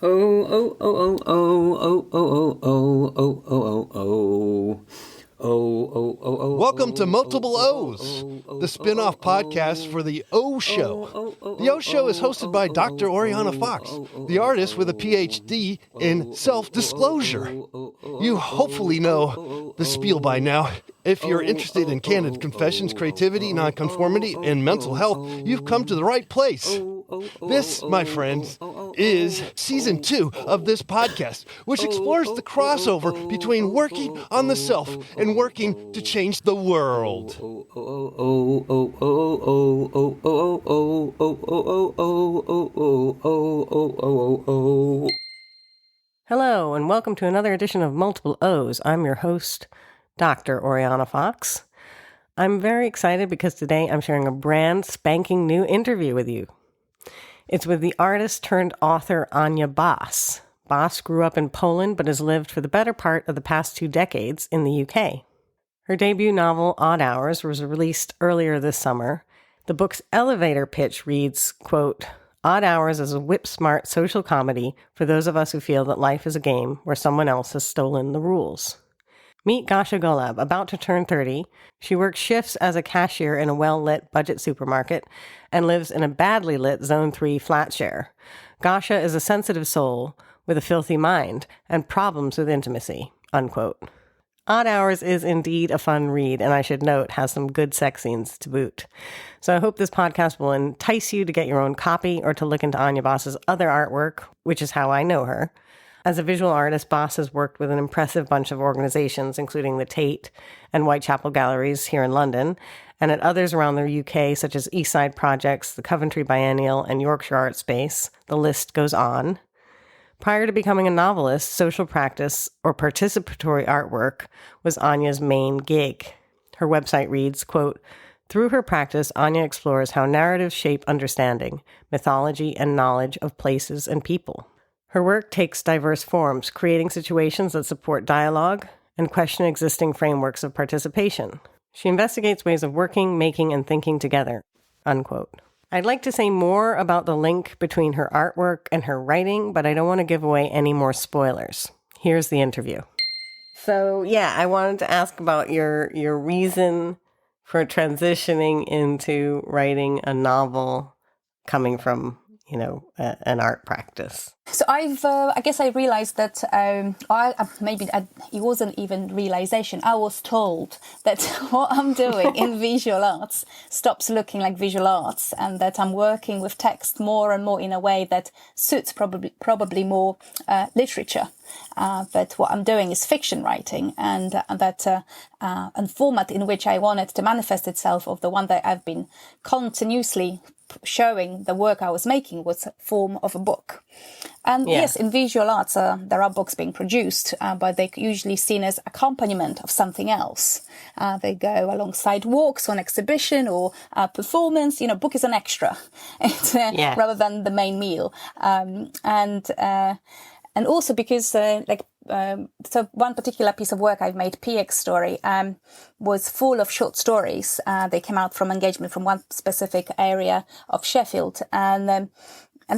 Oh, oh, oh, oh, oh, oh, oh, oh, oh, oh, oh, oh. Welcome to Multiple O's, the spin-off podcast for The O Show. The O Show is hosted by Dr. Oriana Fox, the artist with a PhD in self-disclosure. You hopefully know the spiel by now. If you're interested in candid confessions, creativity, nonconformity, and mental health, you've come to the right place. This, my friends, is season 2 of this podcast, which explores the crossover between working on the self and working to change the world. Hello, and welcome to another edition of Multiple O's. I'm your host, Dr. Oriana Fox. I'm very excited because today I'm sharing a brand spanking new interview with you. It's with the artist turned author Ania Bas. Bas grew up in Poland but has lived for the better part of the past 2 decades in the UK. Her debut novel, Odd Hours, was released earlier this summer. The book's elevator pitch reads, quote, "Odd Hours is a whip-smart social comedy for those of us who feel that life is a game where someone else has stolen the rules." Meet Gasha Golab, about to turn 30. She works shifts as a cashier in a well-lit budget supermarket and lives in a badly lit Zone 3 flatshare. Gasha is a sensitive soul with a filthy mind and problems with intimacy, unquote. Odd Hours is indeed a fun read, and I should note, has some good sex scenes to boot. So I hope this podcast will entice you to get your own copy or to look into Ania Bas's other artwork, which is how I know her. As a visual artist, Bas has worked with an impressive bunch of organizations, including the Tate and Whitechapel Galleries here in London, and at others around the UK, such as Eastside Projects, the Coventry Biennial, and Yorkshire Art Space. The list goes on. Prior to becoming a novelist, social practice or participatory artwork was Ania's main gig. Her website reads, quote, "Through her practice, Ania explores how narratives shape understanding, mythology, and knowledge of places and people." Her work takes diverse forms, creating situations that support dialogue and question existing frameworks of participation. She investigates ways of working, making, and thinking together, unquote. I'd like to say more about the link between her artwork and her writing, but I don't want to give away any more spoilers. Here's the interview. So, yeah, I wanted to ask about your reason for transitioning into writing a novel coming from an art practice. So I guess I realized that it wasn't even realization. I was told that what I'm doing in visual arts stops looking like visual arts, and that I'm working with text more and more in a way that suits probably more literature. But what I'm doing is fiction writing, and that format in which I wanted to manifest itself of the one that I've been continuously showing the work I was making was form of a book. And yes, in visual arts, there are books being produced, but they're usually seen as accompaniment of something else. They go alongside walks on exhibition or performance. Book is an extra rather than the main meal. And also because, so one particular piece of work I've made, PX Story, was full of short stories. They came out from engagement from one specific area of Sheffield. And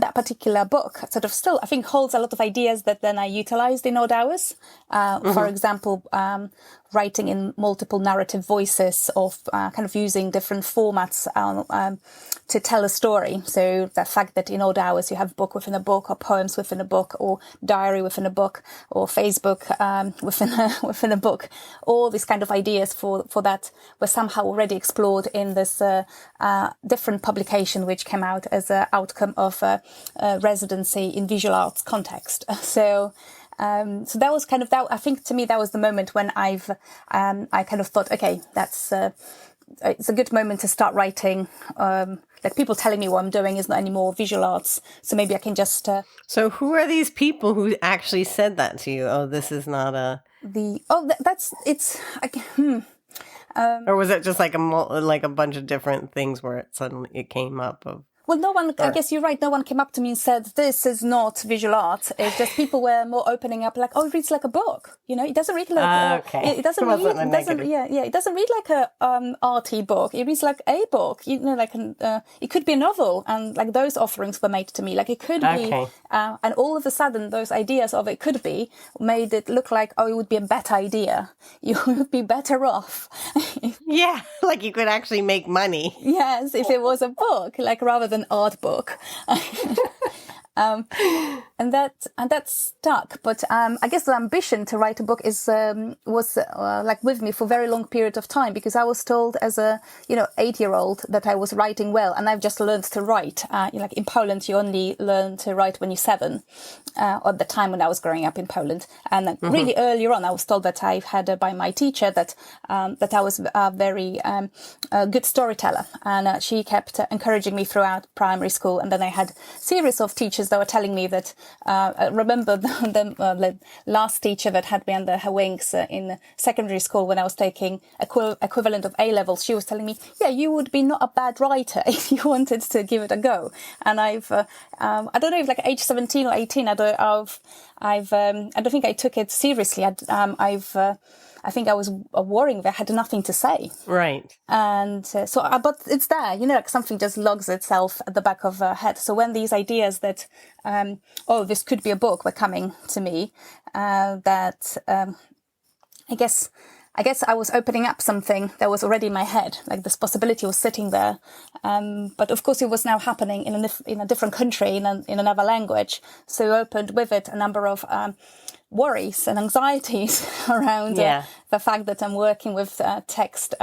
that particular book sort of still, I think, holds a lot of ideas that then I utilized in Odd Hours. For example, writing in multiple narrative voices, of kind of using different formats to tell a story. So the fact that in Odd Hours you have book within a book, or poems within a book, or diary within a book, or Facebook within a book, all these kind of ideas for that were somehow already explored in this different publication which came out as an outcome of a residency in visual arts context. So that was kind of that. I think to me that was the moment when I kind of thought, okay, that's it's a good moment to start writing. Like people telling me what I'm doing is not anymore visual arts, so maybe I can just. So who are these people who actually said that to you? Oh, this is not a. Or was it just like a bunch of different things where it came up of? Well, no one, I guess you're right. No one came up to me and said, this is not visual art. It's just people were more opening up like, oh, it reads like a book. You know, it doesn't read like, okay. it doesn't read, it doesn't, it doesn't read like a arty book. It reads like a book, you know, like it could be a novel. And like those offerings were made to me. Like it could be, and all of a sudden those ideas of it could be made it look like, oh, it would be a better idea. You would be better off. Yeah. Like you could actually make money. Yes. If it was a book, like rather than art book. And that stuck. But I guess the ambition to write a book was like with me for a very long period of time, because I was told as a 8-year-old that I was writing well, and I've just learned to write. Like in Poland, you only learn to write when you're 7. At the time when I was growing up in Poland, and then really earlier on, I was told that I had by my teacher that I was a very good storyteller, and she kept encouraging me throughout primary school. And then I had series of teachers that were telling me that I remember the last teacher that had me under her wings in secondary school when I was taking equivalent of A-levels. She was telling me, yeah, you would be not a bad writer if you wanted to give it a go. And I don't know if like age 17 or 18, I don't think I took it seriously. I think I was worrying that I had nothing to say. Right. And but it's there, like something just logs itself at the back of her head. So when these ideas that, this could be a book were coming to me, I guess I was opening up something that was already in my head. Like this possibility was sitting there. But of course it was now happening in a different country, in another language. So I opened with it a number of, worries and anxieties around the fact that I'm working with text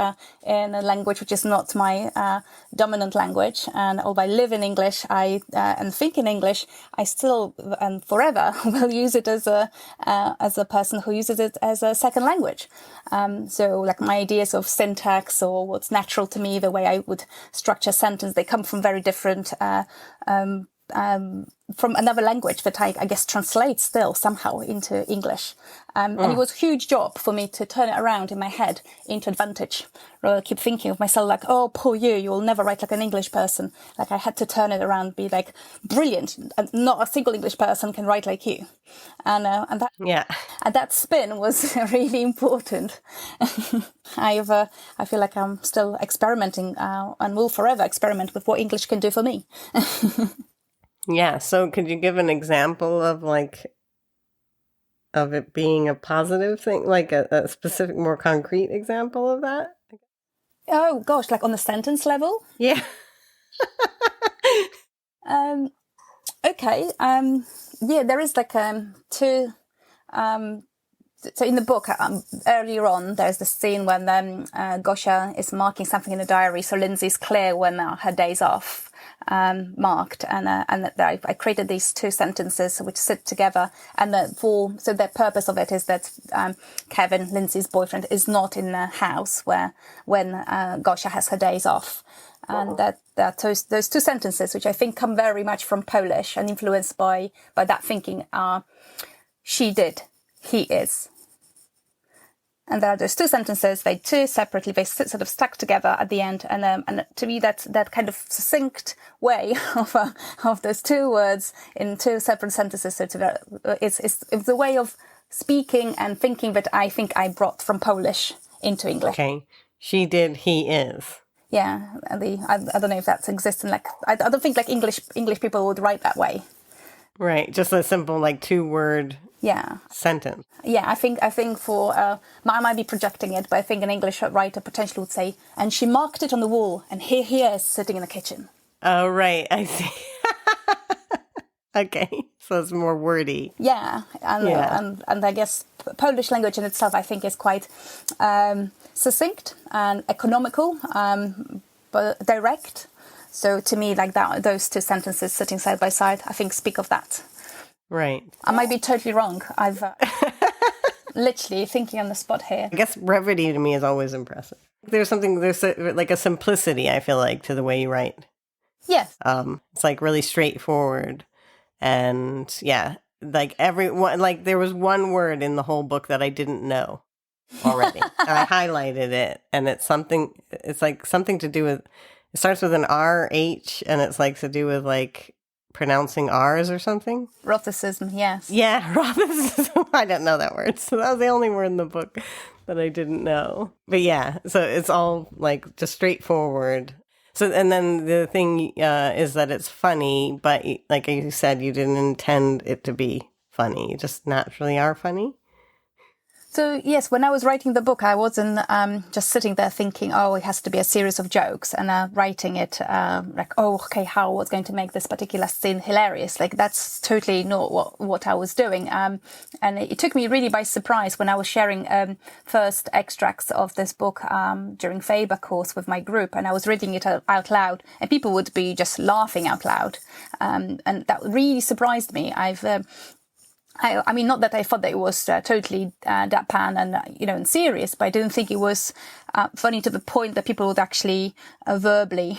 in a language which is not my dominant language. And although I live in English, and think in English, I still and forever will use it as a person who uses it as a second language. So like my ideas of syntax or what's natural to me, the way I would structure a sentence, they come from very different from another language that I guess translates still somehow into English. And it was a huge job for me to turn it around in my head into advantage. I keep thinking of myself like, oh, poor you will never write like an English person. Like I had to turn it around, be like brilliant, and not a single English person can write like you. And that spin was really important. I feel like I'm still experimenting and will forever experiment with what English can do for me. Yeah. So could you give an example of of it being a positive thing, like a specific, more concrete example of that? Oh gosh, like on the sentence level? Yeah. Okay. There is like two. So in the book, earlier on, there's the scene when Gosia is marking something in the diary, so Lindsay's clear when her day's off. Marked, and I created these 2 sentences which sit together, and so the purpose of it is that Kevin, Lindsay's boyfriend, is not in the house when Gosia has her days off, and that those 2 sentences, which I think come very much from Polish and influenced by that thinking, are she did, he is. And there are those 2 sentences, they sort of stuck together at the end. And to me, that kind of succinct way of those 2 words in 2 separate sentences. So it's the way of speaking and thinking that I think I brought from Polish into English. Okay. She did, he is. Yeah. And I don't know if that exists in I don't think English people would write that way. Right. Just a simple 2-word sentence. Yeah, I think for I might be projecting it, but I think an English writer potentially would say, and she marked it on the wall, and here he is sitting in the kitchen. Oh, right. I see. Okay, so it's more wordy. Yeah, and I guess Polish language in itself, I think, is quite succinct and economical, but direct. So to me, those 2 sentences sitting side by side, I think speak of that. Right. I might be totally wrong. I've literally thinking on the spot here. I guess brevity to me is always impressive. There's a simplicity, I feel like, to the way you write. Yes. It's really straightforward. And there was one word in the whole book that I didn't know already. And I highlighted it, and it's something to do with It starts with an R-H, and it's like to do with like pronouncing R's or something. Roticism, yes. Yeah, roticism. I didn't know that word. So that was the only word in the book that I didn't know. But yeah, so it's all like just straightforward. So, and then the thing is that it's funny, but like you said, you didn't intend it to be funny. You just naturally are funny. So, yes, when I was writing the book, I wasn't just sitting there thinking, oh, it has to be a series of jokes, and writing it like, oh, okay, how was going to make this particular scene hilarious? Like, that's totally not what I was doing. And it took me really by surprise when I was sharing first extracts of this book during Faber course with my group, and I was reading it out loud, and people would be just laughing out loud. And that really surprised me. I mean, not that I thought that it was totally deadpan and, and serious, but I didn't think it was funny to the point that people would actually verbally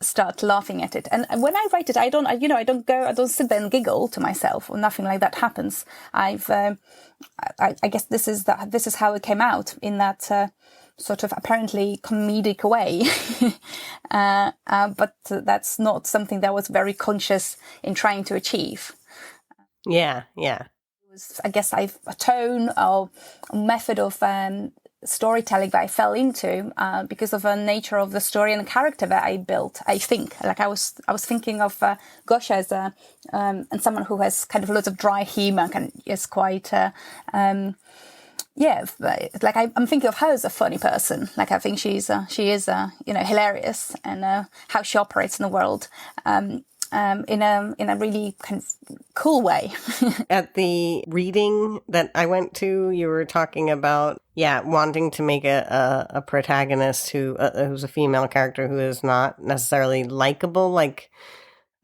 start laughing at it. And when I write it, I don't sit there and giggle to myself, or nothing like that happens. I guess this is how it came out, in that sort of apparently comedic way. But that's not something that I was very conscious in trying to achieve. Yeah. It was, I guess, a tone or method of storytelling that I fell into because of the nature of the story and the character that I built. I think, like, I was thinking of Gosha as and someone who has kind of lots of dry humor and is quite. I'm thinking of her as a funny person. Like, I think she is hilarious, and how she operates in the world. In a really kind of cool way. At the reading that I went to, you were talking about, wanting to make a protagonist who's a female character who is not necessarily likable. Like,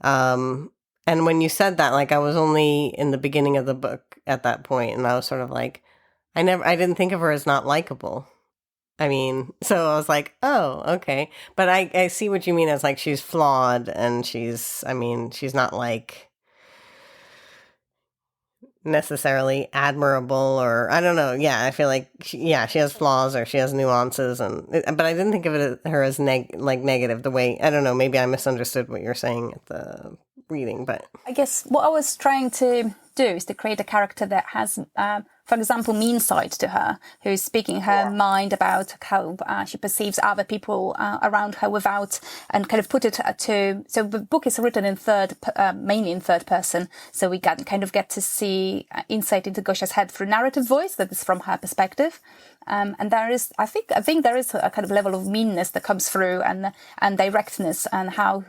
and when you said that, like, I was only in the beginning of the book at that point, and I was sort of like, I didn't think of her as not likable. I mean, so I was like, oh, okay. But I see what you mean as, like, she's flawed, and she's not, like, necessarily admirable, or I don't know. Yeah, I feel like, she has flaws, or she has nuances, but I didn't think of her as negative the way, I don't know, maybe I misunderstood what you're saying at the reading, but. I guess what I was trying to do is to create a character that has, for example, mean side to her, who's speaking her mind about how she perceives other people around her and kind of put it so the book is written in mainly in third person. So we can kind of get to see insight into Gosha's head through narrative voice that is from her perspective. And there is, I think there is a kind of level of meanness that comes through, and directness, and how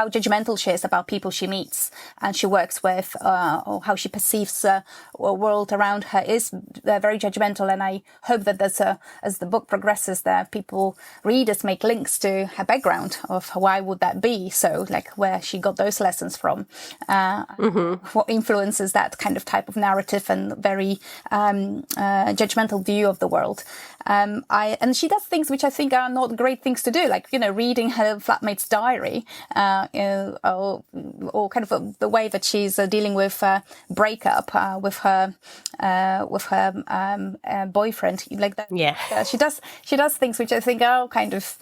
judgmental she is about people she meets and she works with, or how she perceives a world around her is very judgmental. And I hope that as the book progresses, that readers make links to her background of why would that be so, like where she got those lessons from, what influences that kind of type of narrative and very judgmental view of the world. And she does things which I think are not great things to do, like, reading her flatmate's diary, or kind of the way that she's dealing with breakup with her boyfriend, like that. Yeah. She does things which I think are kind of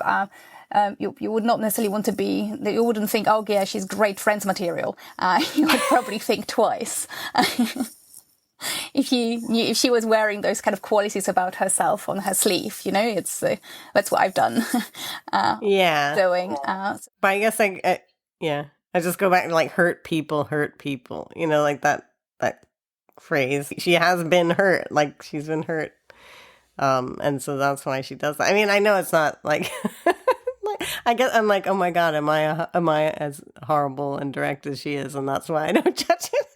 you would not necessarily want to be. You wouldn't think, oh yeah, she's great friends material. You would probably think twice. If she was wearing those kind of qualities about herself on her sleeve, that's what I've done. Doing. But I guess I just go back to, like, hurt people, like that phrase. She has been hurt, like, she's been hurt, and so that's why she does that. I mean, I know it's not like. I guess I'm like, oh my God, am I as horrible and direct as she is, and that's why I don't judge it.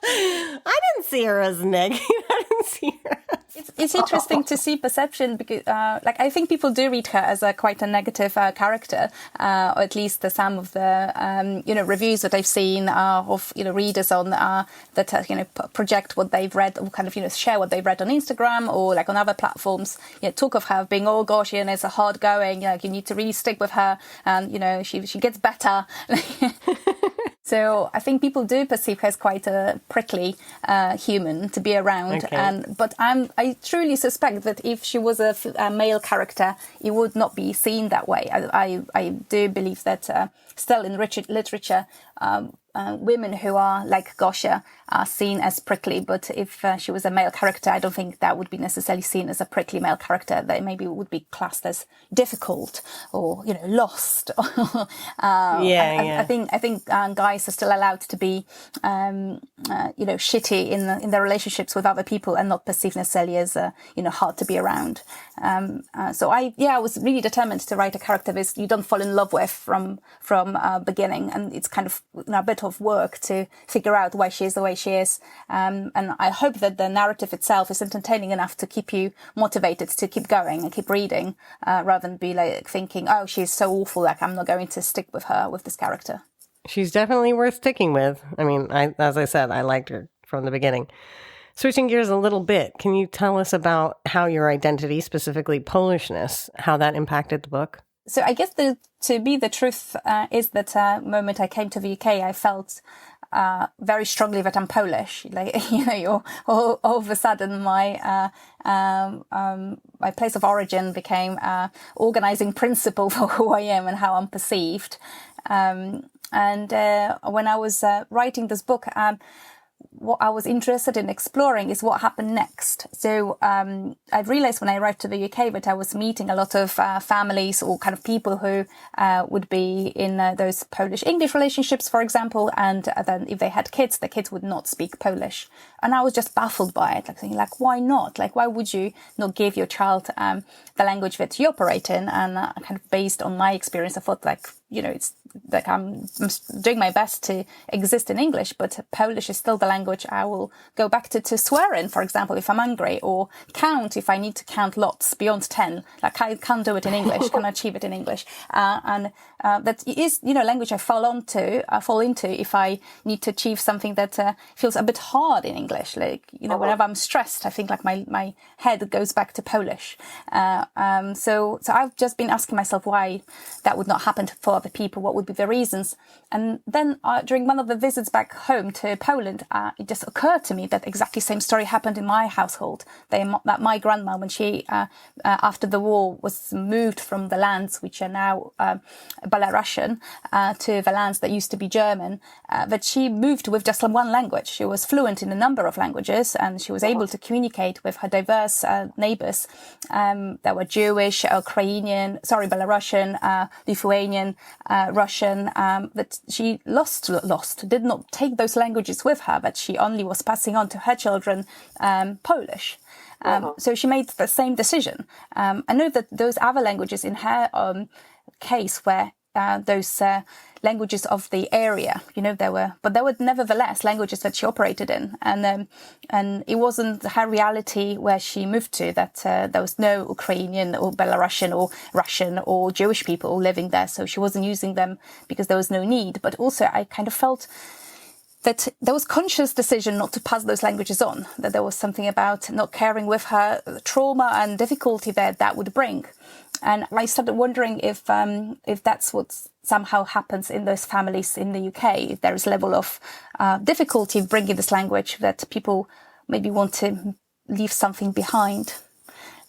I didn't see her as negative. I didn't see her as It's interesting to see perception, because I think people do read her as quite a negative character, or at least some of the reviews that I've seen of readers on that project what they've read, or kind of share what they've read on Instagram or like on other platforms. Talk of her being, oh gosh, it's a hard going. You need to really stick with her, and she gets better. So I think people do perceive her as quite a prickly human to be around. Okay. But I truly suspect that if she was a male character, it would not be seen that way. I do believe that still in literature, women who are like Gosha are seen as prickly, but if she was a male character, I don't think that would be necessarily seen as a prickly male character. They maybe would be classed as difficult or, lost. I think guys are still allowed to be, shitty in their relationships with other people and not perceived necessarily as, hard to be around. So I was really determined to write a character that you don't fall in love with from beginning, and it's kind of a bit of work to figure out why she is the way she is. And I hope that the narrative itself is entertaining enough to keep you motivated to keep going and keep reading, rather than be like thinking, oh, she's so awful, like I'm not going to stick with her, with this character. She's definitely worth sticking with. I mean, as I said, I liked her from the beginning. Switching gears a little bit, can you tell us about how your identity, specifically Polishness, how that impacted the book? So I guess the truth is that moment I came to the UK, I felt very strongly that I'm Polish. Like, all of a sudden my place of origin became organizing principle for who I am and how I'm perceived. And when I was writing this book, what I was interested in exploring is what happened next. So I realized when I arrived to the UK that I was meeting a lot of families or kind of people who would be in those Polish-English relationships, for example, and then if they had kids, the kids would not speak Polish. And I was just baffled by it, like thinking, like, why not? Like, why would you not give your child the language that you operate in? And kind of based on my experience, I thought, like, it's like I'm doing my best to exist in English, but Polish is still the language I will go back to swear in, for example, if I'm angry, or count if I need to count lots beyond 10. Like, I can't do it in English, can't achieve it in English. And that is, language I fall into if I need to achieve something that feels a bit hard in English. Like, whenever I'm stressed, I think like my head goes back to Polish. So I've just been asking myself why that would not happen for other people. What would be the reasons? And then during one of the visits back home to Poland, it just occurred to me that exactly the same story happened in my household. That my grandma, when she, after the war, was moved from the lands which are now Belarusian to the lands that used to be German, that she moved with just one language. She was fluent in a number of languages, and she was able to communicate with her diverse neighbors that were Jewish, Belarusian, Lithuanian, Russian, that she did not take those languages with her, but she only was passing on to her children Polish. So she made the same decision. I know that those other languages in her case were those languages of the area, there were nevertheless languages that she operated in, and it wasn't her reality where she moved to that there was no Ukrainian or Belarusian or Russian or Jewish people living there, so she wasn't using them because there was no need. But also I kind of felt that there was conscious decision not to pass those languages on, that there was something about not caring with her trauma and difficulty that would bring. And I started wondering if that's what somehow happens in those families in the UK, if there is a level of difficulty bringing this language, that people maybe want to leave something behind.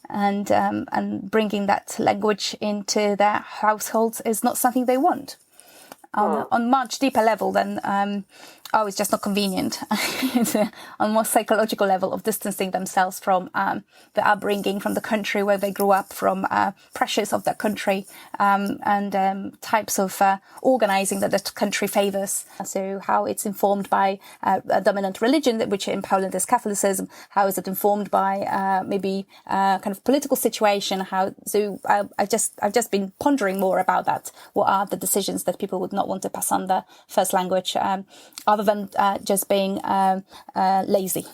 And bringing that language into their households is not something they want. On much deeper level than, it's just not convenient. It's on more psychological level of distancing themselves from the upbringing, from the country where they grew up, from pressures of that country, and types of organizing that the country favors. So how it's informed by a dominant religion, which in Poland is Catholicism. How is it informed by maybe kind of political situation? So I've just been pondering more about that. What are the decisions that people would not want to pass on the first language, other than just being lazy?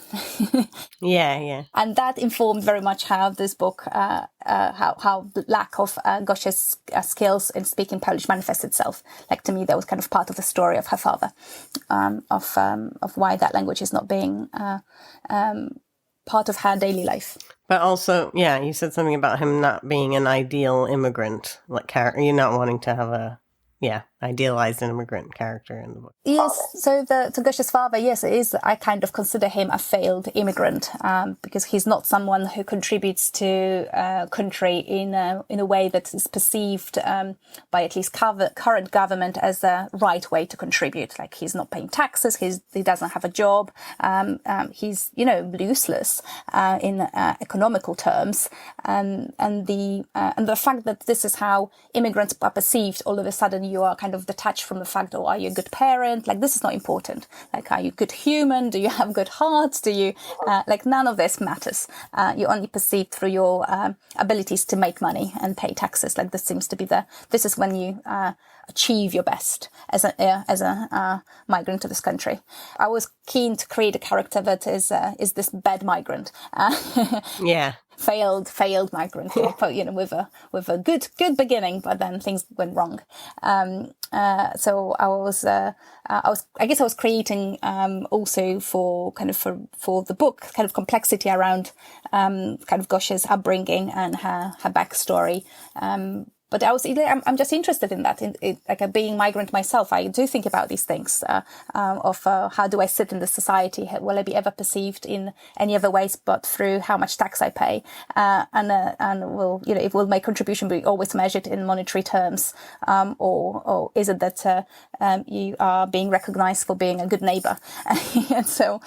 Yeah. And that informed very much how this book, how the lack of Gosia's skills in speaking Polish manifests itself. Like, to me, that was kind of part of the story of her father, of why that language is not being part of her daily life. But also, you said something about him not being an ideal immigrant, like character, you not wanting to have idealized an immigrant character in the book. Yes, so Gosha's father, yes, it is. I kind of consider him a failed immigrant because he's not someone who contributes to a country in a way that is perceived by at least current government as the right way to contribute. Like he's not paying taxes, he doesn't have a job, he's useless in economical terms, and the fact that this is how immigrants are perceived. All of a sudden, you are kind of detached from the fact, oh, are you a good parent? Like, this is not important. Like, are you a good human? Do you have good hearts? Do you, none of this matters. You're only perceived through your abilities to make money and pay taxes. Like, this seems to be this is when you achieve your best as a migrant to this country. I was keen to create a character that is this bad migrant. Yeah. Failed migrant, with a good beginning, but then things went wrong. So I was creating also for the book kind of complexity around kind of Gosha's upbringing and her backstory. But I'm just interested in that. Like being migrant myself, I do think about these things of how do I sit in the society? Will I be ever perceived in any other ways but through how much tax I pay? And will my contribution be always measured in monetary terms, or is it that you are being recognized for being a good neighbor? And so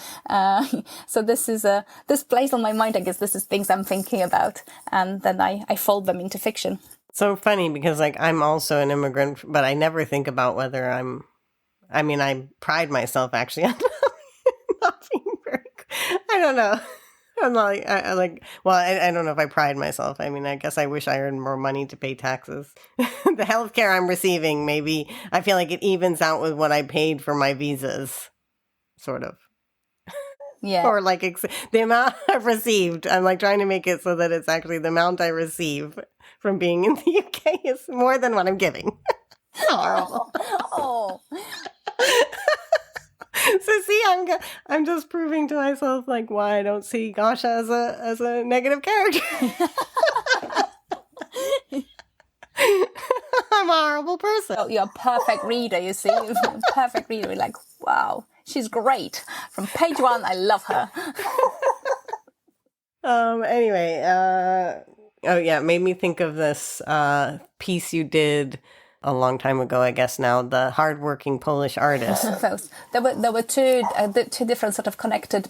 this plays on my mind. I guess this is things I'm thinking about, and then I fold them into fiction. So funny because I'm also an immigrant, but I never think about whether I pride myself actually on not being very, I don't know. I'm not I don't know if I pride myself. I mean, I guess I wish I earned more money to pay taxes. The healthcare I'm receiving, maybe I feel like it evens out with what I paid for my visas, sort of. Yeah. Or the amount I've received. I'm trying to make it so that it's actually the amount I receive from being in the UK is more than what I'm giving. Horrible. Oh. So see, I'm just proving to myself why I don't see Gosha as a negative character. I'm a horrible person. Oh, you're a perfect reader, you see. You're a perfect reader. You're like, wow, she's great. From page 1, I love her. Anyway, it made me think of this piece you did a long time ago, I guess now, the hardworking Polish artist. There were two different sort of connected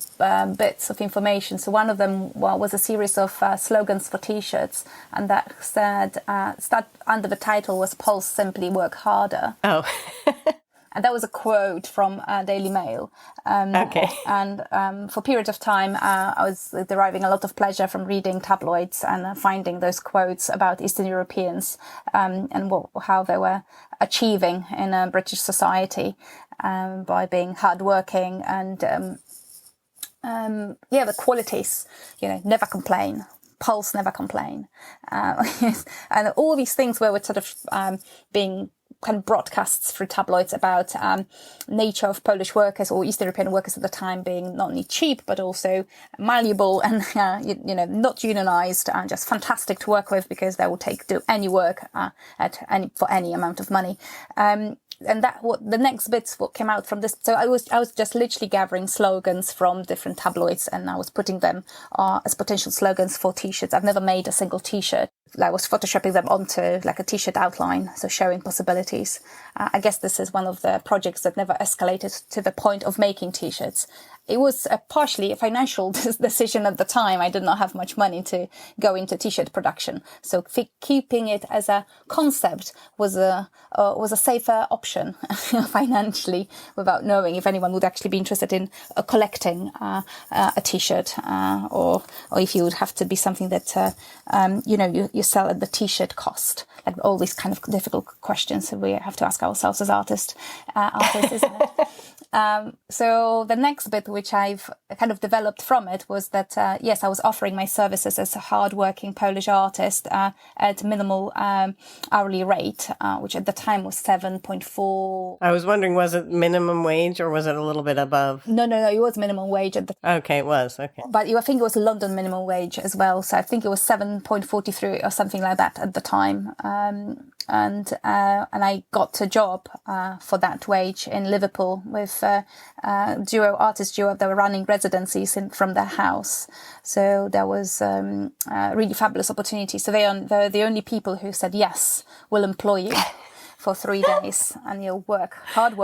bits of information. So one of them was a series of slogans for T-shirts, and that said, under the title was "Poles simply work harder." Oh. And that was a quote from Daily Mail. Okay. And for a period of time, I was deriving a lot of pleasure from reading tabloids and finding those quotes about Eastern Europeans and how they were achieving in British society by being hardworking and, the qualities, never complain. Poles never complain. And all these things were sort of being kind of broadcasts through tabloids about nature of Polish workers or East European workers at the time being not only cheap but also malleable and not unionized and just fantastic to work with because they will do any work for any amount of money. And the next bits what came out from this. So I was just literally gathering slogans from different tabloids and I was putting them as potential slogans for T-shirts. I've never made a single T-shirt. I was photoshopping them onto a T-shirt outline, so showing possibilities. I guess this is one of the projects that never escalated to the point of making T-shirts. It was partially a financial decision at the time. I did not have much money to go into T-shirt production. So keeping it as a concept was a safer option financially without knowing if anyone would actually be interested in collecting a T-shirt or if you would have to be something that, you sell at the T-shirt cost. Like all these kind of difficult questions that we have to ask ourselves as artists, isn't it? So the next bit, which I've kind of developed from it, was that, yes, I was offering my services as a hardworking Polish artist at minimal hourly rate, which at the time was 7.4. I was wondering, was it minimum wage or was it a little bit above? No, it was minimum wage at the time. Okay, it was. Okay. But I think it was London minimum wage as well. So I think it was 7.43 or something like that at the time. I got a job for that wage in Liverpool with artist duo that were running residencies from their house. So there was a really fabulous opportunity. So they're the only people who said, yes, we'll employ you for 3 days and you'll work hard.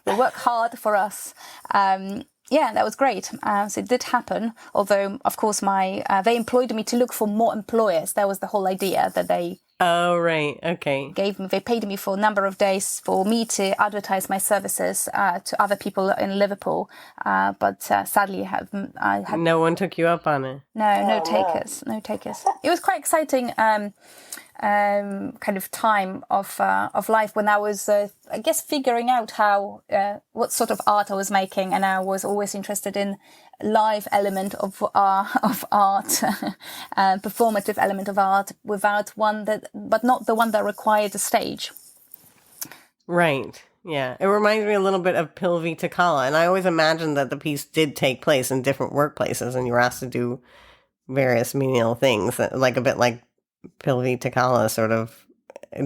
You'll work hard for us. Yeah, that was great. So it did happen. Although, of course, they employed me to look for more employers. That was the whole idea, that they They paid me for a number of days for me to advertise my services to other people in Liverpool. But sadly, no one took you up on it. No takers. It was quite exciting. Kind of time of life when I was, I guess, figuring out what sort of art I was making, and I was always interested in live element of art, performative element of art, but not the one that required a stage. Right. Yeah. It reminds me a little bit of Pilvi Takala, and I always imagined that the piece did take place in different workplaces, and you were asked to do various menial things, like a bit like Pilvi Takala, sort of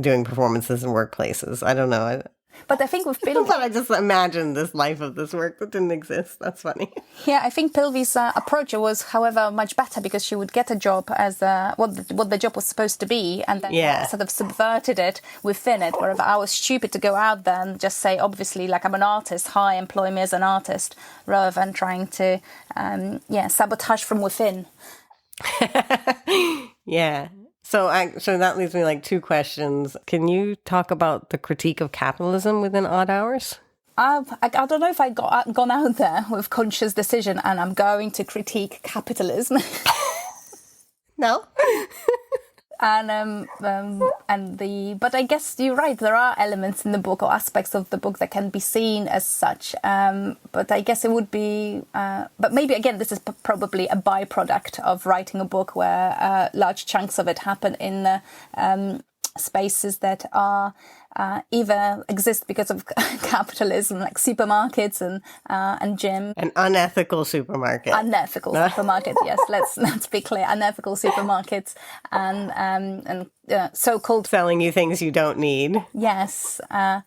doing performances in workplaces. I don't know. But I think with Pilvi... But I just imagined this life of this work that didn't exist. That's funny. Yeah, I think Pilvi's approach was, however, much better, because she would get a job as what the job was supposed to be, and then sort of subverted it within it, wherever I was stupid to go out there and just say, obviously, like, I'm an artist, hi, employ me as an artist, rather than trying to, sabotage from within. Yeah. So that leaves me like 2 questions. Can you talk about the critique of capitalism within Odd Hours? I don't know if I gone out there with conscious decision and I'm going to critique capitalism. No. But I guess you're right. There are elements in the book or aspects of the book that can be seen as such. But I guess it would be. But maybe again, this is probably a byproduct of writing a book where large chunks of it happen in spaces that are either exist because of capitalism, like supermarkets and gym. An unethical supermarket. Unethical supermarket, yes. Let's be clear. Unethical supermarkets and so-called selling you things you don't need. Yes, and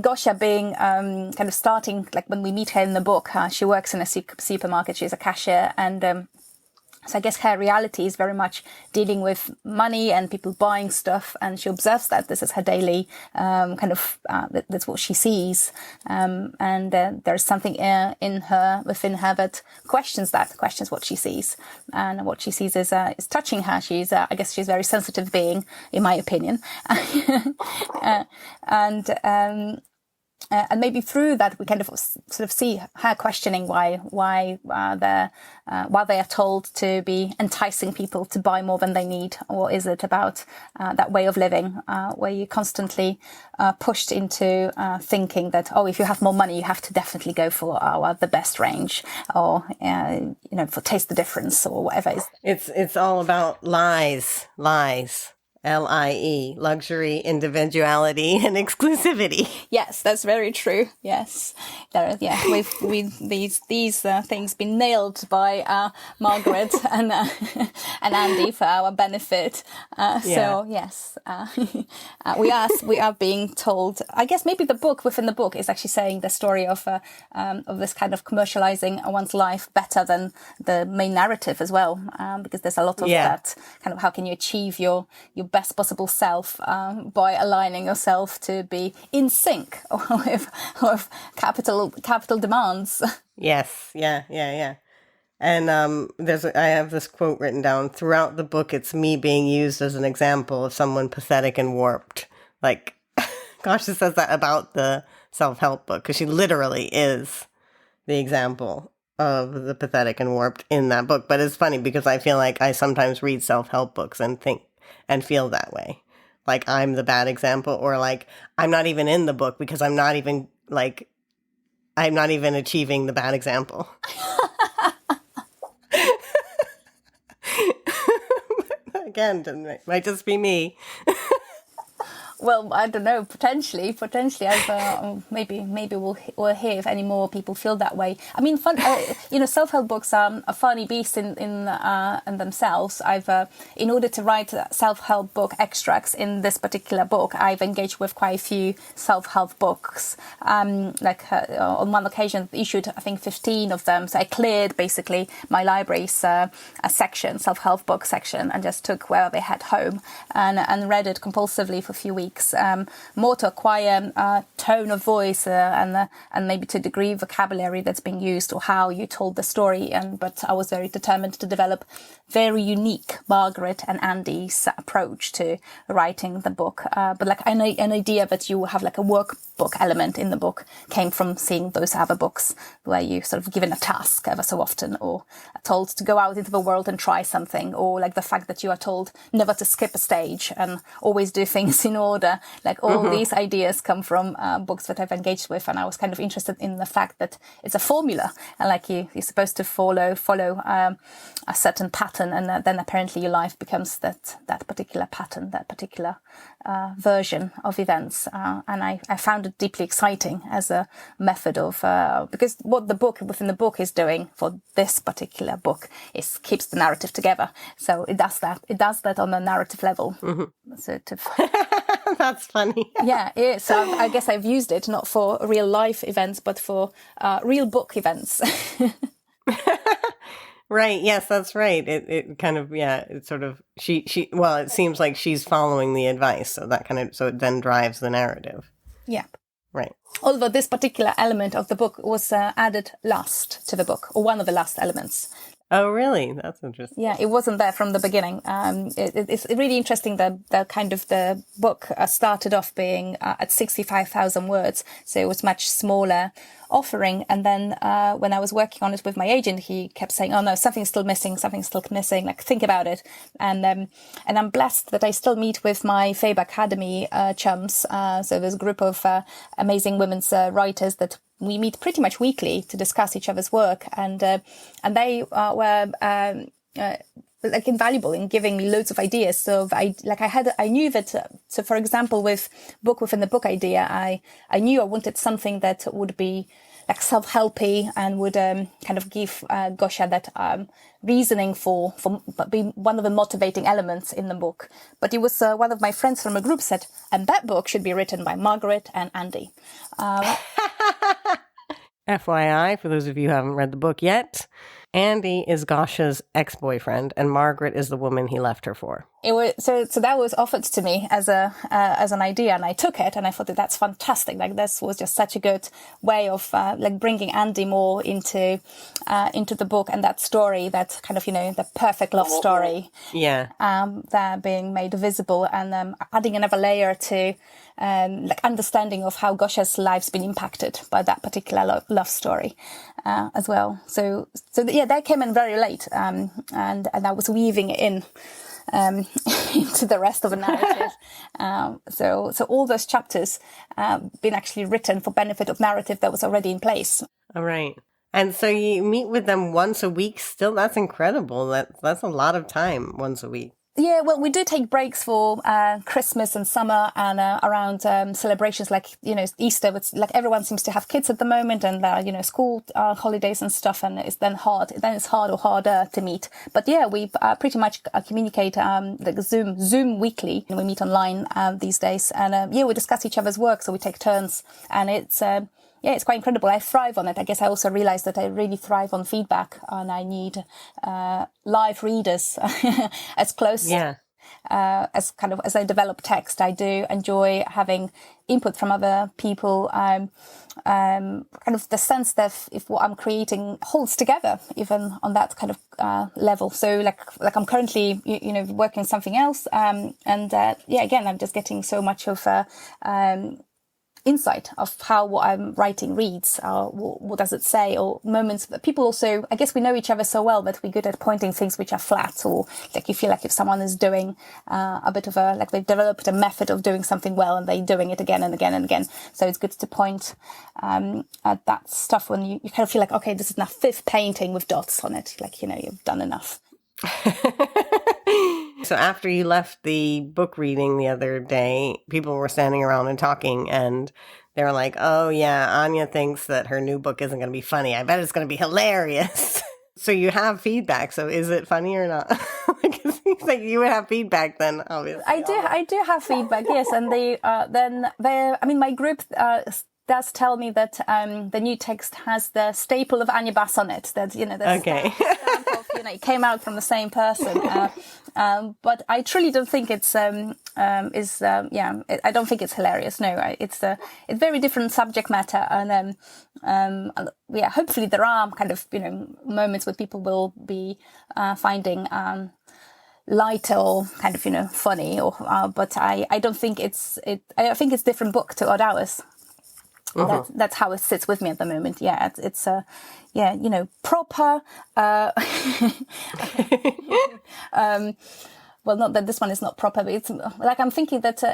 Gosia being kind of starting, like when we meet her in the book, she works in a supermarket. She's a cashier, and so I guess her reality is very much dealing with money and people buying stuff, and she observes that this is her daily that's what she sees, and there's something within her that questions what she sees, and what she sees is touching her. I guess she's a very sensitive being, in my opinion, and maybe through that we kind of sort of see her questioning why they are told to be enticing people to buy more than they need, or is it about that way of living where you're constantly pushed into thinking that, oh, if you have more money you have to definitely go for the best range, or for Taste the Difference or whatever. It's all about lies. LIE, luxury, individuality, and exclusivity. Yes, that's very true. Yes, we've these things been nailed by Margaret and Andy for our benefit. So yes, we are being told. I guess maybe within the book is actually saying the story of this kind of commercializing one's life better than the main narrative as well, because there's a lot of that kind of how can you achieve your best possible self by aligning yourself to be in sync with capital demands. Yes, yeah. And I have this quote written down throughout the book. It's me being used as an example of someone pathetic and warped. Like, gosh, it says that about the self-help book, because she literally is the example of the pathetic and warped in that book. But it's funny because I feel like I sometimes read self-help books and think and feel that way. Like I'm the bad example, or like I'm not even in the book because I'm not even achieving the bad example. Again, might just be me. Well, I don't know. Potentially, maybe we'll hear if any more people feel that way. I mean, self-help books are a funny beast in themselves. In order to write self-help book extracts in this particular book, I've engaged with quite a few self-help books. On one occasion, issued I think 15 of them. So I cleared basically my library's a section, self-help book section, and just took where they had home and read it compulsively for a few weeks. More to acquire tone of voice and maybe to a degree vocabulary that's being used or how you told the story. But I was very determined to develop very unique Margaret and Andy's approach to writing the book. But like an idea that you have like a workbook element in the book came from seeing those other books where you sort of given a task ever so often, or told to go out into the world and try something, or like the fact that you are told never to skip a stage and always do things in order. Like all these ideas come from books that I've engaged with, and I was kind of interested in the fact that it's a formula, and like you're supposed to follow a certain pattern, and then apparently your life becomes that particular pattern, that particular version of events. And I found it deeply exciting as a method of because what the book within the book is doing for this particular book is keeps the narrative together. So it does that on a narrative level. So That's funny. Yeah, it is. So I guess I've used it not for real life events, but for real book events. Right. Yes, that's right. It kind of, it's sort of, well, it seems like she's following the advice. So it then drives the narrative. Yeah. Right. Although this particular element of the book was added last to the book, or one of the last elements. Oh, really? That's interesting. Yeah, it wasn't there from the beginning. It's really interesting that the book started off being at 65,000 words, so it was much smaller offering. And then when I was working on it with my agent, he kept saying, "Oh no, something's still missing. Like think about it." And I'm blessed that I still meet with my Fabe Academy chums. So there's a group of amazing women's writers that we meet pretty much weekly to discuss each other's work, and they were like invaluable in giving me loads of ideas. So I knew that. So for example, with book within the book idea, I knew I wanted something that would be like self-helpy and would kind of give Gosia that reasoning for be one of the motivating elements in the book. But it was one of my friends from a group said, and that book should be written by Margaret and Andy. FYI, for those of you who haven't read the book yet, Andy is Gosha's ex-boyfriend, and Margaret is the woman he left her for. It was so that was offered to me as an idea, and I took it, and I thought that's fantastic. Like this was just such a good way of like bringing Andy more into the book and that story, that kind of the perfect love story. Yeah. That being made visible, and adding another layer to like understanding of how Gosha's life's been impacted by that particular love story as well. So yeah, that came in very late, and I was weaving it in into the rest of the narrative. So all those chapters been actually written for benefit of narrative that was already in place. All right. And so you meet with them once a week still? That's incredible. That's a lot of time once a week. Yeah, well, we do take breaks for Christmas and summer, and around celebrations like Easter. It's like everyone seems to have kids at the moment, and school holidays and stuff, and it's then hard. Then it's harder to meet. But yeah, we pretty much communicate like Zoom weekly, and we meet online these days. And we discuss each other's work, so we take turns, and it's. It's quite incredible. I thrive on it. I guess I also realized that I really thrive on feedback, and I need live readers as close as I develop text. I do enjoy having input from other people. Kind of the sense that if what I'm creating holds together, even on that kind of level. So like I'm currently working on something else, again I'm just getting so much of insight of how what I'm writing reads, what does it say, or moments. People also, I guess we know each other so well that we're good at pointing things which are flat, or like you feel like if someone is doing a bit of like they've developed a method of doing something well and they're doing it again and again and again. So it's good to point at that stuff when you kind of feel like, okay, this is now fifth painting with dots on it. Like, you've done enough. So after you left the book reading the other day, people were standing around and talking, and they were like, oh yeah, Ania thinks that her new book isn't going to be funny. I bet it's going to be hilarious. So you have feedback. So is it funny or not? Like, it seems like you would have feedback then, obviously. I do have feedback, yes. And my group does tell me that the new text has the staple of Ania Bas on it. That, the okay. stamp of, it came out from the same person. But I truly don't think it's I don't think it's hilarious. No, it's very different subject matter, and hopefully there are kind of moments where people will be finding light or kind of funny, or but I don't think it's I think it's different book to Odd Hours. That's how it sits with me at the moment. Yeah, it's proper. Well, not that this one is not proper, but it's like I'm thinking that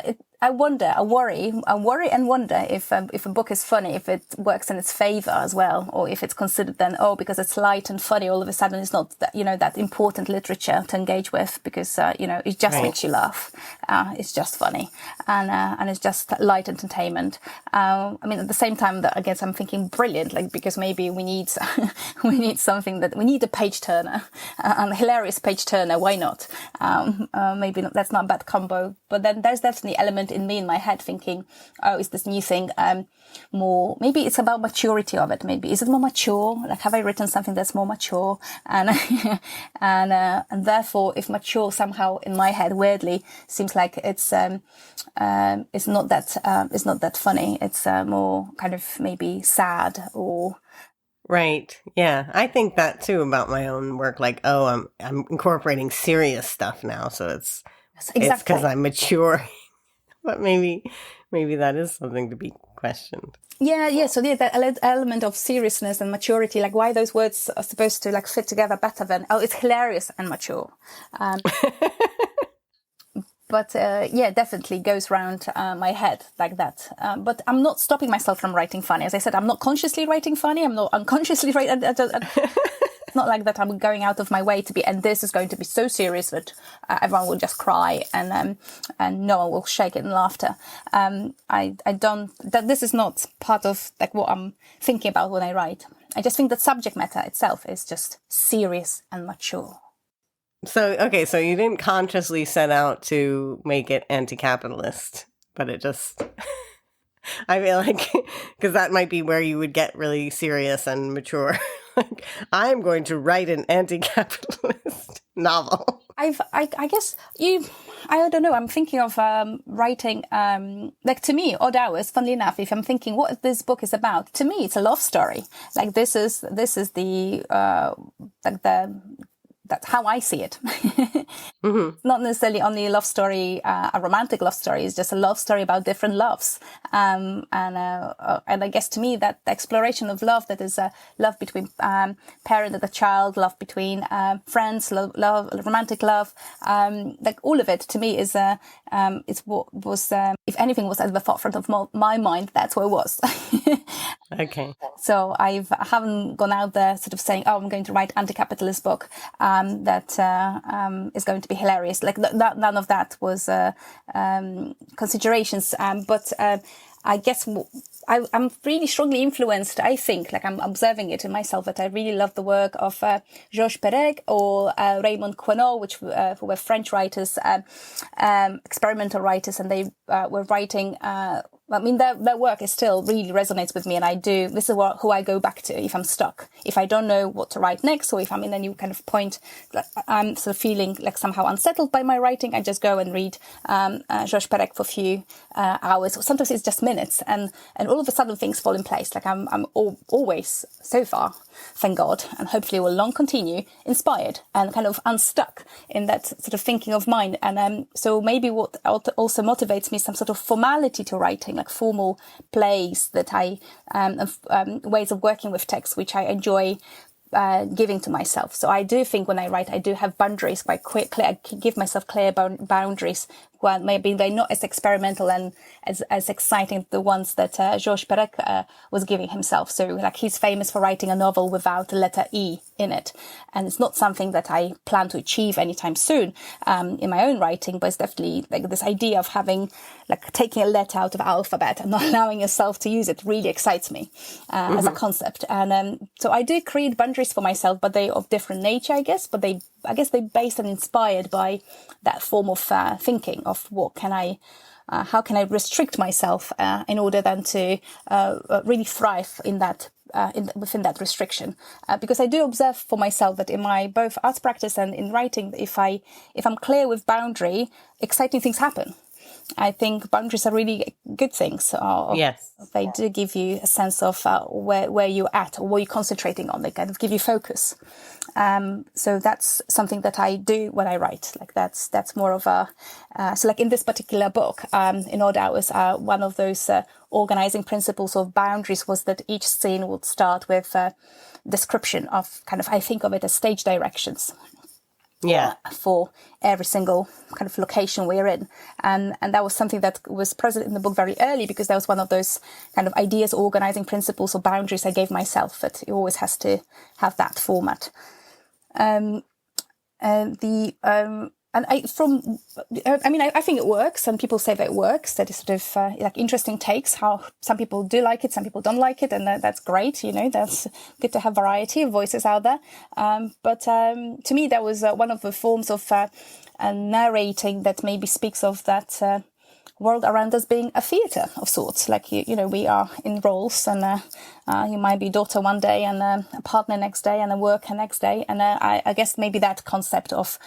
I worry and wonder if a book is funny, if it works in its favor as well, or if it's considered then, because it's light and funny, all of a sudden it's not that, that important literature to engage with, because it just makes you laugh. It's just funny, and it's just light entertainment. At the same time, that I guess I'm thinking brilliant, like, because maybe we need something we need a page turner, a hilarious page turner. Why not? Maybe not, that's not a bad combo. But then there's definitely element in me, in my head, thinking, is this new thing more, maybe it's about maturity of it. Maybe is it more mature? Like, have I written something that's more mature? And and therefore, if mature somehow in my head weirdly seems like it's not that funny. It's more kind of maybe sad or. Right. Yeah. I think that too about my own work. Like, I'm incorporating serious stuff now. So it's because I'm mature, but maybe that is something to be questioned. Yeah. So that element of seriousness and maturity, like why those words are supposed to like fit together better than, it's hilarious and mature. But definitely goes round my head like that. But I'm not stopping myself from writing funny. As I said, I'm not consciously writing funny. I'm not unconsciously writing. It's not like that I'm going out of my way to be, and this is going to be so serious that everyone will just cry and no one will shake it in laughter. I don't. This is not part of like what I'm thinking about when I write. I just think that subject matter itself is just serious and mature. So you didn't consciously set out to make it anti-capitalist, but it just, I feel like, because that might be where you would get really serious and mature. Like, I'm going to write an anti-capitalist novel. I guess I don't know, I'm thinking of writing, like, to me, Odd Hours, funnily enough, if I'm thinking what this book is about, to me it's a love story. Like, this is the that's how I see it. Not necessarily only a love story, a romantic love story. It's just a love story about different loves. And I guess to me that the exploration of love, that is love between parent and a child, love between friends, love, romantic love, like all of it to me is what was, if anything was at the forefront of my mind, that's what it was. Okay. So I haven't gone out there sort of saying, I'm going to write anti-capitalist book that is going to be hilarious. Like none of that was considerations. But I guess I'm really strongly influenced. I think, like I'm observing it in myself, that I really love the work of Georges Perec or Raymond Queneau, who were French writers, experimental writers, and they were writing. I mean, their work is still really resonates with me, and this is who I go back to if I'm stuck, if I don't know what to write next, or if I'm in a new kind of point, I'm sort of feeling like somehow unsettled by my writing, I just go and read Georges Perec for a few hours, or sometimes it's just minutes, and all of a sudden things fall in place. Like I'm always, so far, thank God, and hopefully will long continue, inspired and kind of unstuck in that sort of thinking of mine. And so maybe what also motivates me is some sort of formality to writing, like formal plays that ways of working with text, which I enjoy giving to myself. So I do think when I write, I do have boundaries quite clear. I give myself clear boundaries well, maybe they're not as experimental and as exciting the ones that Georges Perec was giving himself. So like he's famous for writing a novel without the letter E in it. And it's not something that I plan to achieve anytime soon in my own writing, but it's definitely like this idea of having, like taking a letter out of alphabet and not allowing yourself to use it really excites me as a concept. And so I do create boundaries for myself, but they of different nature, I guess. But I guess they're based and inspired by that form of thinking of what can I, how can I restrict myself in order then to really thrive in that within that restriction, because I do observe for myself that in my both arts practice and in writing, if I'm clear with boundary, exciting things happen. I think boundaries are really good things. Yes. They do give you a sense of where you're at or what you're concentrating on. They kind of give you focus. So that's something that I do when I write. Like that's more of a, so like in this particular book, in Odd Hours, one of those organizing principles of boundaries was that each scene would start with a description of kind of, I think of it as stage directions. Yeah. For every single kind of location we're in. And that was something that was present in the book very early, because that was one of those kind of ideas, organizing principles or boundaries I gave myself, that it always has to have that format. I think it works, and people say that it works. That is sort of like interesting takes. How some people do like it, some people don't like it, and that's great. You know, that's good to have variety of voices out there. But to me, that was one of the forms of narrating that maybe speaks of that world around us being a theatre of sorts. Like you know, we are in roles, and you might be daughter one day, and a partner next day, and a worker next day. And I guess maybe that concept of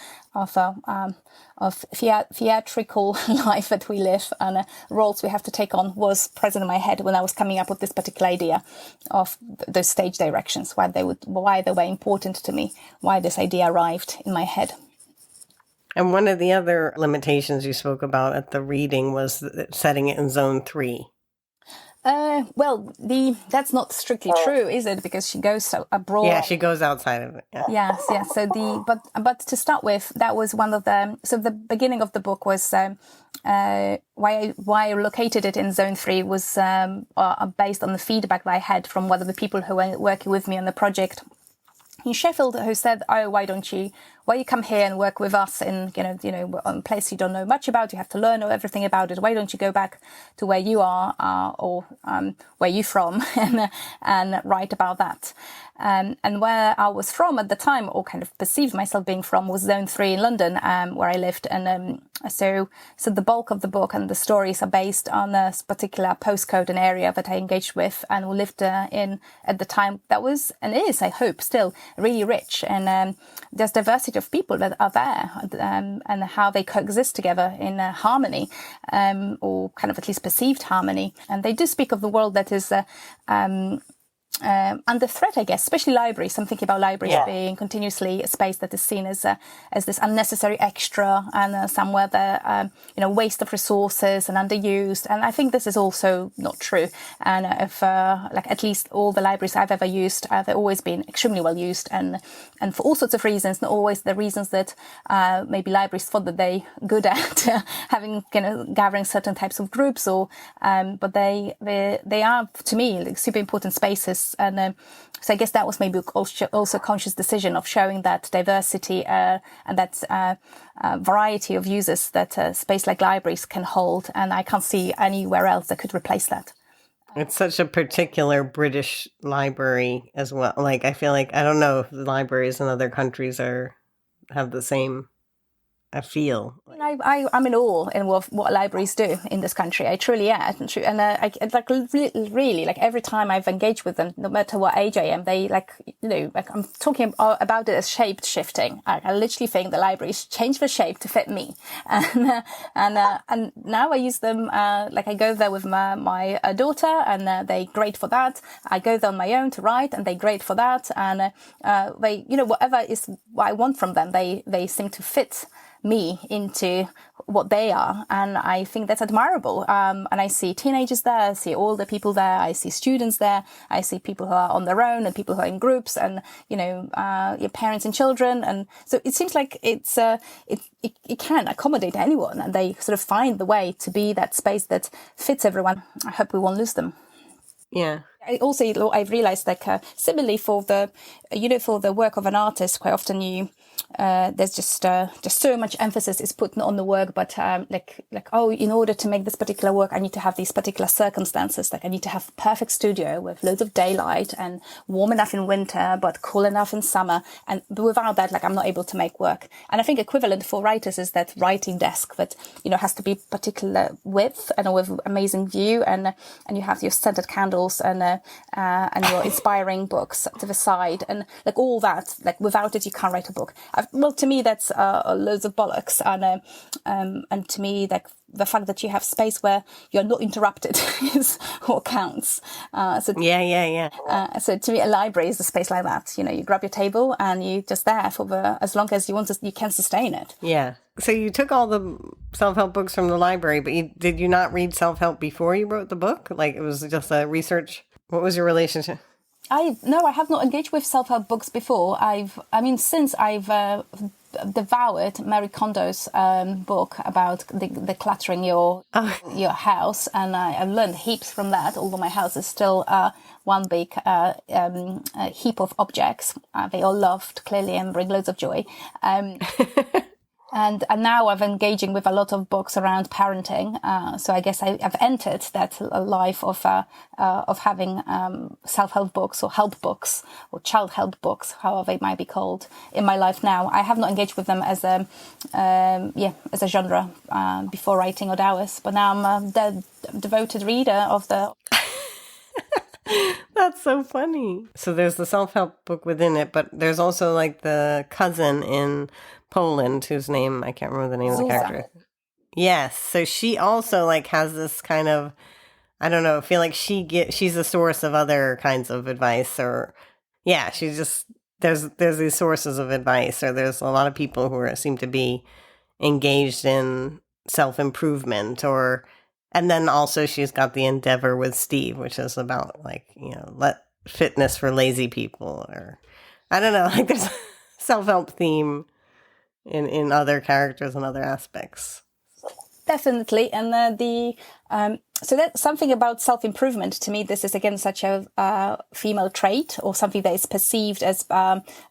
theatrical life that we live and roles we have to take on was present in my head when I was coming up with this particular idea of those stage directions, why they were important to me, why this idea arrived in my head. And one of the other limitations you spoke about at the reading was setting it in zone 3. Well, that's not strictly true, is it? Because she goes abroad. Yeah, she goes outside of it. Yeah. Yes. So but to start with, that was one of the. So the beginning of the book was why I located it in zone 3 was based on the feedback that I had from one of the people who were working with me on the project in Sheffield, who said, "Oh, why you come here and work with us in, on a place you don't know much about, you have to learn everything about it. Why don't you go back to where you are, or where you're from and write about that?" And where I was from at the time, or kind of perceived myself being from, was zone 3 in London, where I lived. And so the bulk of the book and the stories are based on a particular postcode and area that I engaged with and lived in at the time. That was, and is, I hope, still really rich. And there's diversity of people that are there, and how they coexist together in harmony, or kind of at least perceived harmony. And they do speak of the world that is under threat, I guess, especially libraries. I'm thinking about libraries being continuously a space that is seen as this unnecessary extra, and somewhere that waste of resources and underused. And I think this is also not true. And if at least all the libraries I've ever used, they've always been extremely well used, and for all sorts of reasons, not always the reasons that maybe libraries thought that they're good at having gathering certain types of groups, or but they are, to me, like, super important spaces. And so I guess that was maybe also a conscious decision of showing that diversity and that variety of users that a space like libraries can hold. And I can't see anywhere else that could replace that. It's such a particular British library as well. Like, I feel like, I don't know if the libraries in other countries have the same feel. I'm in awe in what libraries do in this country. I truly am. And really, like every time I've engaged with them, no matter what age I am, they I'm talking about it as shape shifting. I literally think the libraries change the shape to fit me. And now I use them, I go there with my daughter, and they're great for that. I go there on my own to write, and they're great for that. And they, whatever is what I want from them, they seem to fit me into what they are. And I think that's admirable. And I see teenagers there, I see older people there, I see students there, I see people who are on their own and people who are in groups and, your parents and children. And so it seems like it can accommodate anyone, and they sort of find the way to be that space that fits everyone. I hope we won't lose them. Yeah. I've realized similarly for the work of an artist, quite often there's just so much emphasis is put on the work, but in order to make this particular work, I need to have these particular circumstances. Like I need to have a perfect studio with loads of daylight and warm enough in winter, but cool enough in summer. But without that, I'm not able to make work. And I think equivalent for writers is that writing desk that, has to be particular width and with amazing view. And you have your scented candles and your inspiring books to the side. And all that, without it, you can't write a book. To me, that's loads of bollocks. And to me, the fact that you have space where you're not interrupted is what counts. So to me, a library is a space like that. You grab your table and you're just there for as long as you want to, you can sustain it. Yeah. So you took all the self-help books from the library, but did you not read self-help before you wrote the book? It was just a research. What was your relationship? I have not engaged with self-help books before. Since I've devoured Marie Kondo's book about the cluttering your house, and I've learned heaps from that. Although my house is still one big heap of objects, they all loved clearly and bring loads of joy. And now I'm engaging with a lot of books around parenting. So I guess I've entered that life of having self-help books or help books or child help books, however they might be called, in my life now. I have not engaged with them as a genre before writing Odd Hours, but now I'm a devoted reader of the. That's so funny. So there's the self-help book within it, but there's also the cousin in Poland whose name I can't remember the name of the character. Yes, so she also has this kind of, I don't know, I feel like she's a source of other kinds of advice, or she's just there's these sources of advice, or there's a lot of people who seem to be engaged in self-improvement, and then also she's got the Endeavor with Steve, which is about let fitness for lazy people, or I don't know, there's a self-help theme in other characters and other aspects. Definitely. And so that's something about self-improvement. To me, this is again such a female trait, or something that is perceived as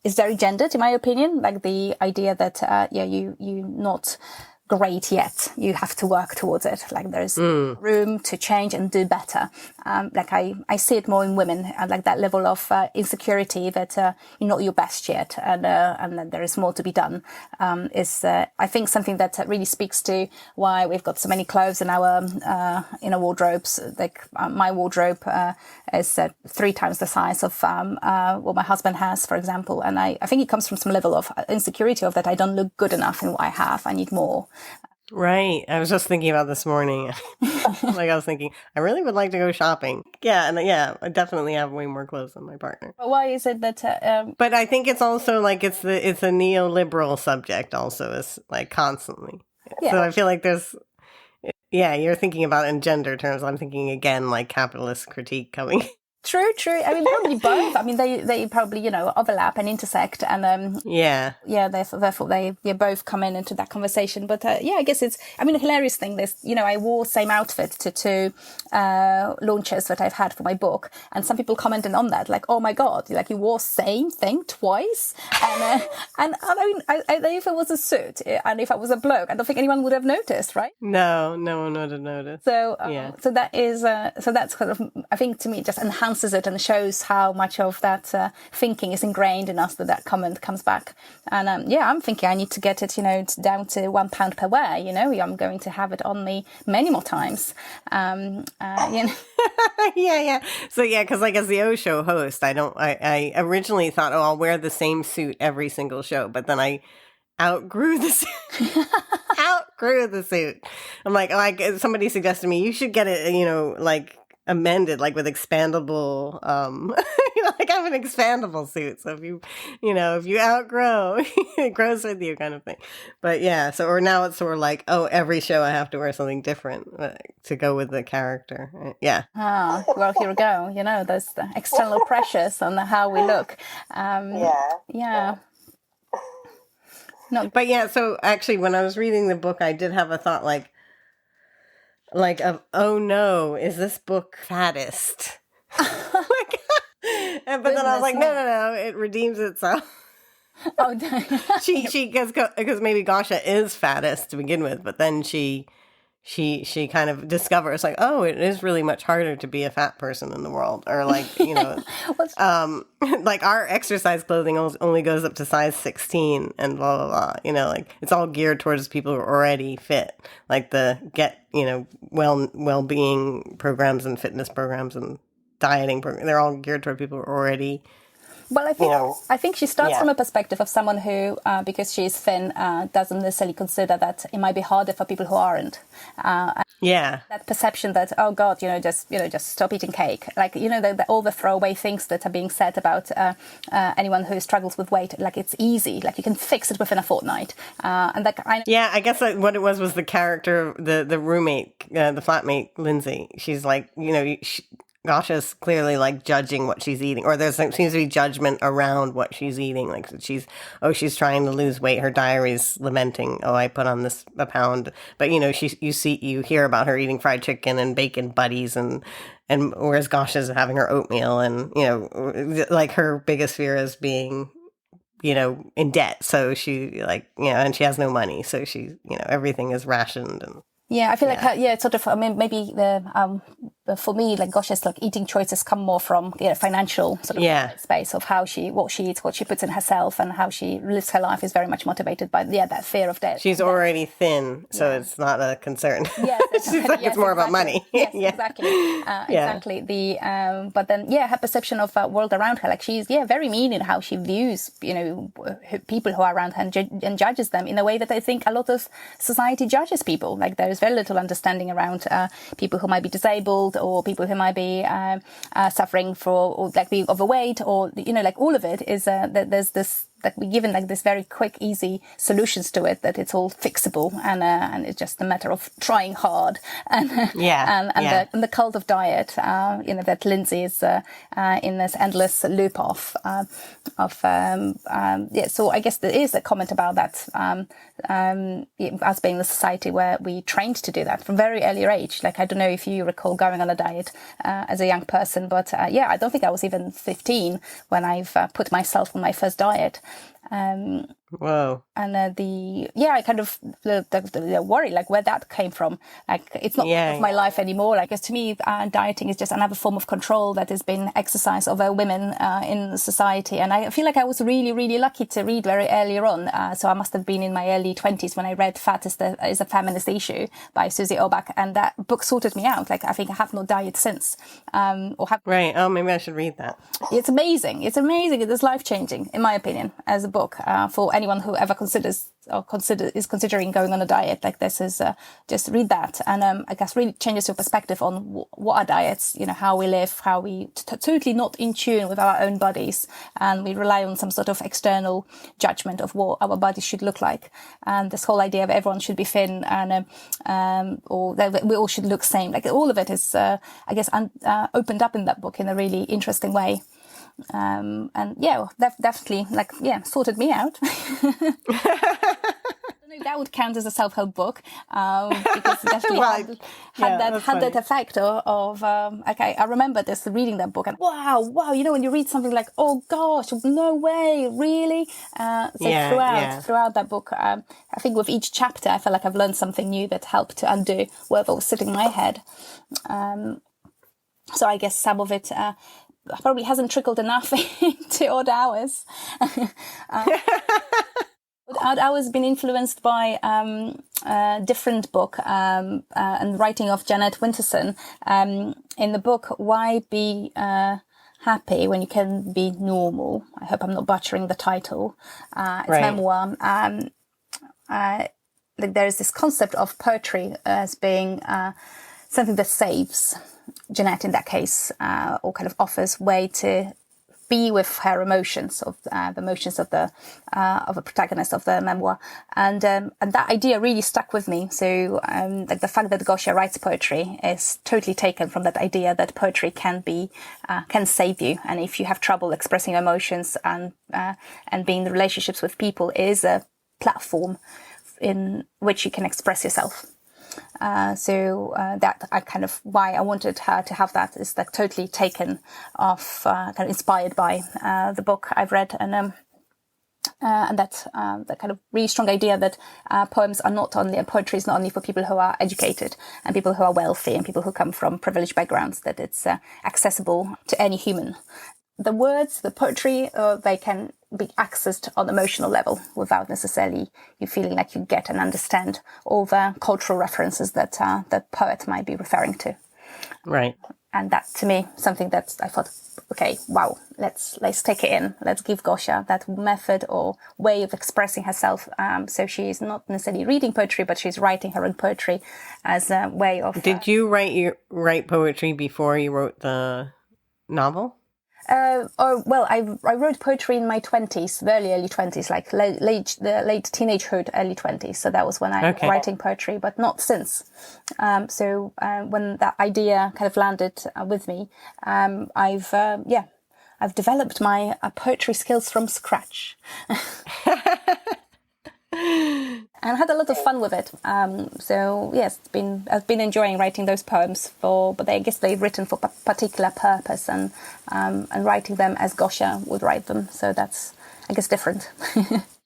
is very gendered, in my opinion. The idea that you're not great yet, you have to work towards it. There's room to change and do better. I see it more in women, and that level of insecurity that you're not your best yet, and that there is more to be done. Is I think something that really speaks to why we've got so many clothes in our wardrobes. My wardrobe is 3 times the size of what my husband has, for example, and I think it comes from some level of insecurity of that I don't look good enough in what I have. I need more. Right. I was just thinking about this morning. I was thinking, I really would like to go shopping. Yeah. And I definitely have way more clothes than my partner. But why is it that? But I think it's also it's a neoliberal subject also, is constantly. Yeah. So I feel like there's, you're thinking about it in gender terms. I'm thinking again, capitalist critique coming. True. Probably both. They probably, overlap and intersect, and therefore they both come into that conversation. But I guess it's, a hilarious thing. This, I wore same outfit to 2 launches that I've had for my book, and some people commented on that, oh my god, you wore same thing twice, and if it was a suit and if I was a bloke, I don't think anyone would have noticed, right? No one would have noticed. So so that is so that's kind of, I think, to me, it just enhances it and shows how much of that thinking is ingrained in us, that comment comes back. And I'm thinking I need to get it, down to £1 per wear. I'm going to have it on me many more times. Yeah. So because as the O show host, I originally thought, I'll wear the same suit every single show, but then I outgrew the suit. I'm like, somebody suggested to me, you should get it, amended, like with expandable, like I have an expandable suit. So if you outgrow, it grows with you kind of thing. But yeah, or now it's sort of like, oh, every show I have to wear something different to go with the character. Yeah. Well, here we go. There's the external pressures on how we look. Yeah. No. But yeah, so actually when I was reading the book, I did have a thought of, oh no, is this book fattest? But then I was like, no, it redeems itself. Oh, she because maybe Gosha is fattest to begin with, but then she kind of discovers like, oh, it is really much harder to be a fat person in the world, or like like our exercise clothing only goes up to size 16 and blah blah blah. Like it's all geared towards people who are already fit, like the well-being programs and fitness programs and dieting programs. They're all geared toward people who are already. Well, I think she starts from a perspective of someone who, because she is thin, doesn't necessarily consider that it might be harder for people who aren't. That perception that, oh God, just stop eating cake. Like, all the throwaway things that are being said about anyone who struggles with weight. Like, it's easy. Like, you can fix it within a fortnight. I guess what it was the character, the roommate, the flatmate, Lindsay. She's like, Gosha's clearly like judging what she's eating, or seems to be judgment around what she's eating. Like she's trying to lose weight. Her diary's lamenting, oh, I put on a pound. But you hear about her eating fried chicken and bacon buddies, and whereas Gosha's having her oatmeal, and like her biggest fear is being in debt. So she and she has no money, so she everything is rationed and. Yeah, I feel like it's sort of. I mean, maybe for me, like Gosha's like eating choices come more from financial sort of space of what she eats, what she puts in herself, and how she lives her life is very much motivated by that fear of debt. She's already thin, so it's not a concern. Yes, she's like it's more about money. Yes, exactly, exactly. But then her perception of the world around her, like she's very mean in how she views people who are around her and judges them in a way that I think a lot of society judges people. Like there's very little understanding around people who might be disabled or people who might be suffering or like being overweight or like all of it is that there's this that we're given like this very quick, easy solutions to it, that it's all fixable and it's just a matter of trying hard and the cult of diet, that Lindsay is in this endless loop of. So I guess there is a comment about that, us being the society where we trained to do that from very early age. Like, I don't know if you recall going on a diet as a young person, but I don't think I was even 15 when I've put myself on my first diet. Whoa. And I kind of the worry, like where that came from. Like, it's not part of my life anymore. Like, to me, dieting is just another form of control that has been exercised over women in society. And I feel like I was really, really lucky to read very earlier on. So I must have been in my early 20s when I read Fat is a Feminist Issue by Susie Orbach. And that book sorted me out. Like, I think I have not dieted since. Right. Oh, maybe I should read that. It's amazing. It's amazing. It is life-changing, in my opinion, as a book, for anyone who ever is considering going on a diet. Like, this is just read that, and I guess really changes your perspective on what are diets, how we live, how we totally not in tune with our own bodies, and we rely on some sort of external judgment of what our bodies should look like. And this whole idea of everyone should be thin and or that we all should look same, like all of it is I guess opened up in that book in a really interesting way. And definitely sorted me out. I don't know if that would count as a self-help book, because it definitely had that effect of I remember this reading that book and wow, when you read something like, oh gosh, no way, really. Throughout that book, I think with each chapter I felt like I've learned something new that helped to undo whatever was sitting in my head. So I guess some of it probably hasn't trickled enough into Odd Hours. Odd Hours has been influenced by a different book and writing of Janet Winterson. In the book, Why Be Happy When You Can Be Normal? I hope I'm not butchering the title. It's a memoir. There is this concept of poetry as being something that saves. Jeanette, in that case, or kind of offers way to be with her emotions, of the emotions of the protagonist of the memoir, and that idea really stuck with me. So like the fact that Gosia writes poetry is totally taken from that idea that poetry can save you, and if you have trouble expressing emotions and being in relationships with people, is a platform in which you can express yourself. So that I kind of why I wanted her to have that is that totally taken off, kind of inspired by the book I've read, and that kind of really strong idea that poetry is not only for people who are educated and people who are wealthy and people who come from privileged backgrounds, that it's accessible to any human. The words, the poetry, they can be accessed on emotional level without necessarily you feeling like you get and understand all the cultural references that the poet might be referring to. Right. And that, to me, something that I thought, okay, wow, let's take it in. Let's give Gosia that method or way of expressing herself. So she's not necessarily reading poetry, but she's writing her own poetry as a way of... Did you write poetry before you wrote the novel? I wrote poetry in my 20s, very early 20s, like late teenagehood, early 20s. So that was when I was writing poetry, but not since. So when that idea kind of landed with me, I've developed my poetry skills from scratch. And I had a lot of fun with it. So yes, I've been enjoying writing those poems but I guess they're written for a particular purpose, and writing them as Gosia would write them. So that's, I guess, different.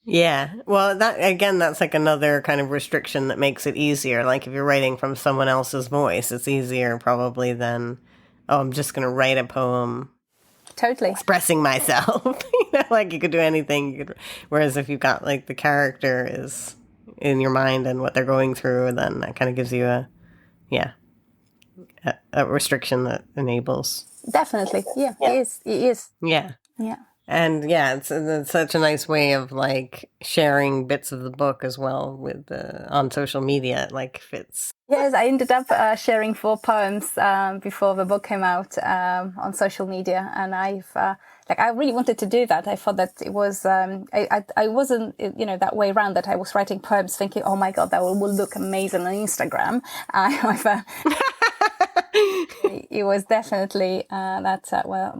Yeah. Well, that's like another kind of restriction that makes it easier. Like if you're writing from someone else's voice, it's easier probably than, I'm just going to write a poem. Totally. Expressing myself. Like you could do anything. Whereas if you've got like the character is in your mind and what they're going through, then that kind of gives you a restriction that enables. Definitely. Yeah. It is. Yeah. Yeah. And it's such a nice way of like sharing bits of the book as well with on social media. It like fits. Yes, I ended up sharing 4 poems before the book came out on social media, and I really wanted to do that. I thought that it was I wasn't that way around, that I was writing poems thinking, oh my god, that will look amazing on Instagram. It was definitee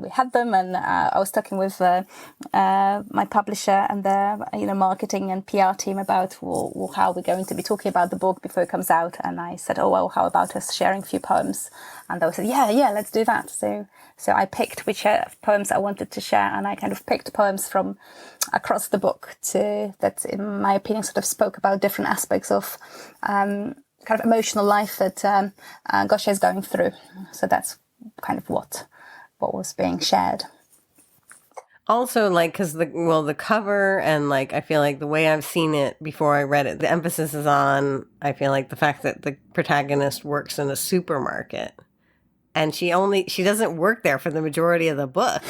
we had them, and I was talking with my publisher and the marketing and PR team about how we're going to be talking about the book before it comes out, and I said, oh well, how about us sharing a few poems? And they said, yeah, let's do that. So I picked which poems I wanted to share, and I kind of picked poems from across the book that, in my opinion, sort of spoke about different aspects of kind of emotional life that Gosia is going through. So that's kind of what was being shared. Also, like, because the cover and like, I feel like the way I've seen it before I read it, the emphasis is on, I feel like the fact that the protagonist works in a supermarket. And she doesn't work there for the majority of the book.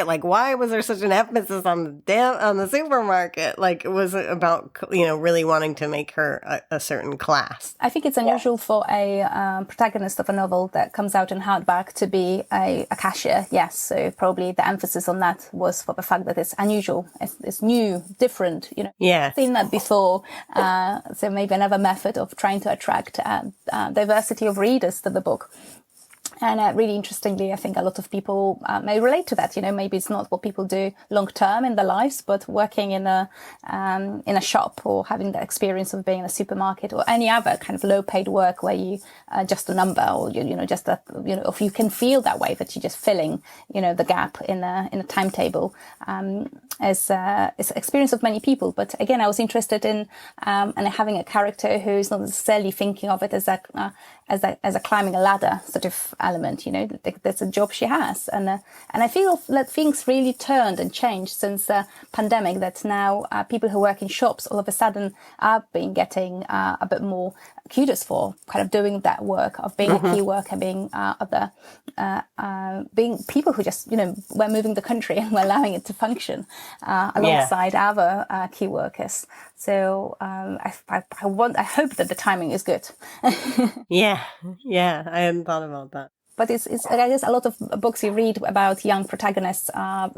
Like, why was there such an emphasis on the supermarket? Like, it was about, really wanting to make her a certain class. I think it's unusual for a protagonist of a novel that comes out in hardback to be a cashier. Yes, so probably the emphasis on that was for the fact that it's unusual, it's new, different. Yeah, seen that before. So maybe another method of trying to attract diversity of readers to the book. And really interestingly, I think a lot of people may relate to that. Maybe it's not what people do long term in their lives, but working in a shop, or having the experience of being in a supermarket, or any other kind of low paid work where you just a number, or just a if you can feel that way, that you're just filling the gap in a timetable. Is experience of many people. But again, I was interested in and having a character who's not necessarily thinking of it as a climbing a ladder sort of element. That's a job she has, and I feel that things really turned and changed since the pandemic. That now people who work in shops all of a sudden are getting a bit more kudos for kind of doing that work of being a key worker, being being people who just we're moving the country and we're allowing it to function alongside other key workers. So I hope that the timing is good. Yeah, I hadn't thought about that. but it's I guess a lot of books you read about young protagonists,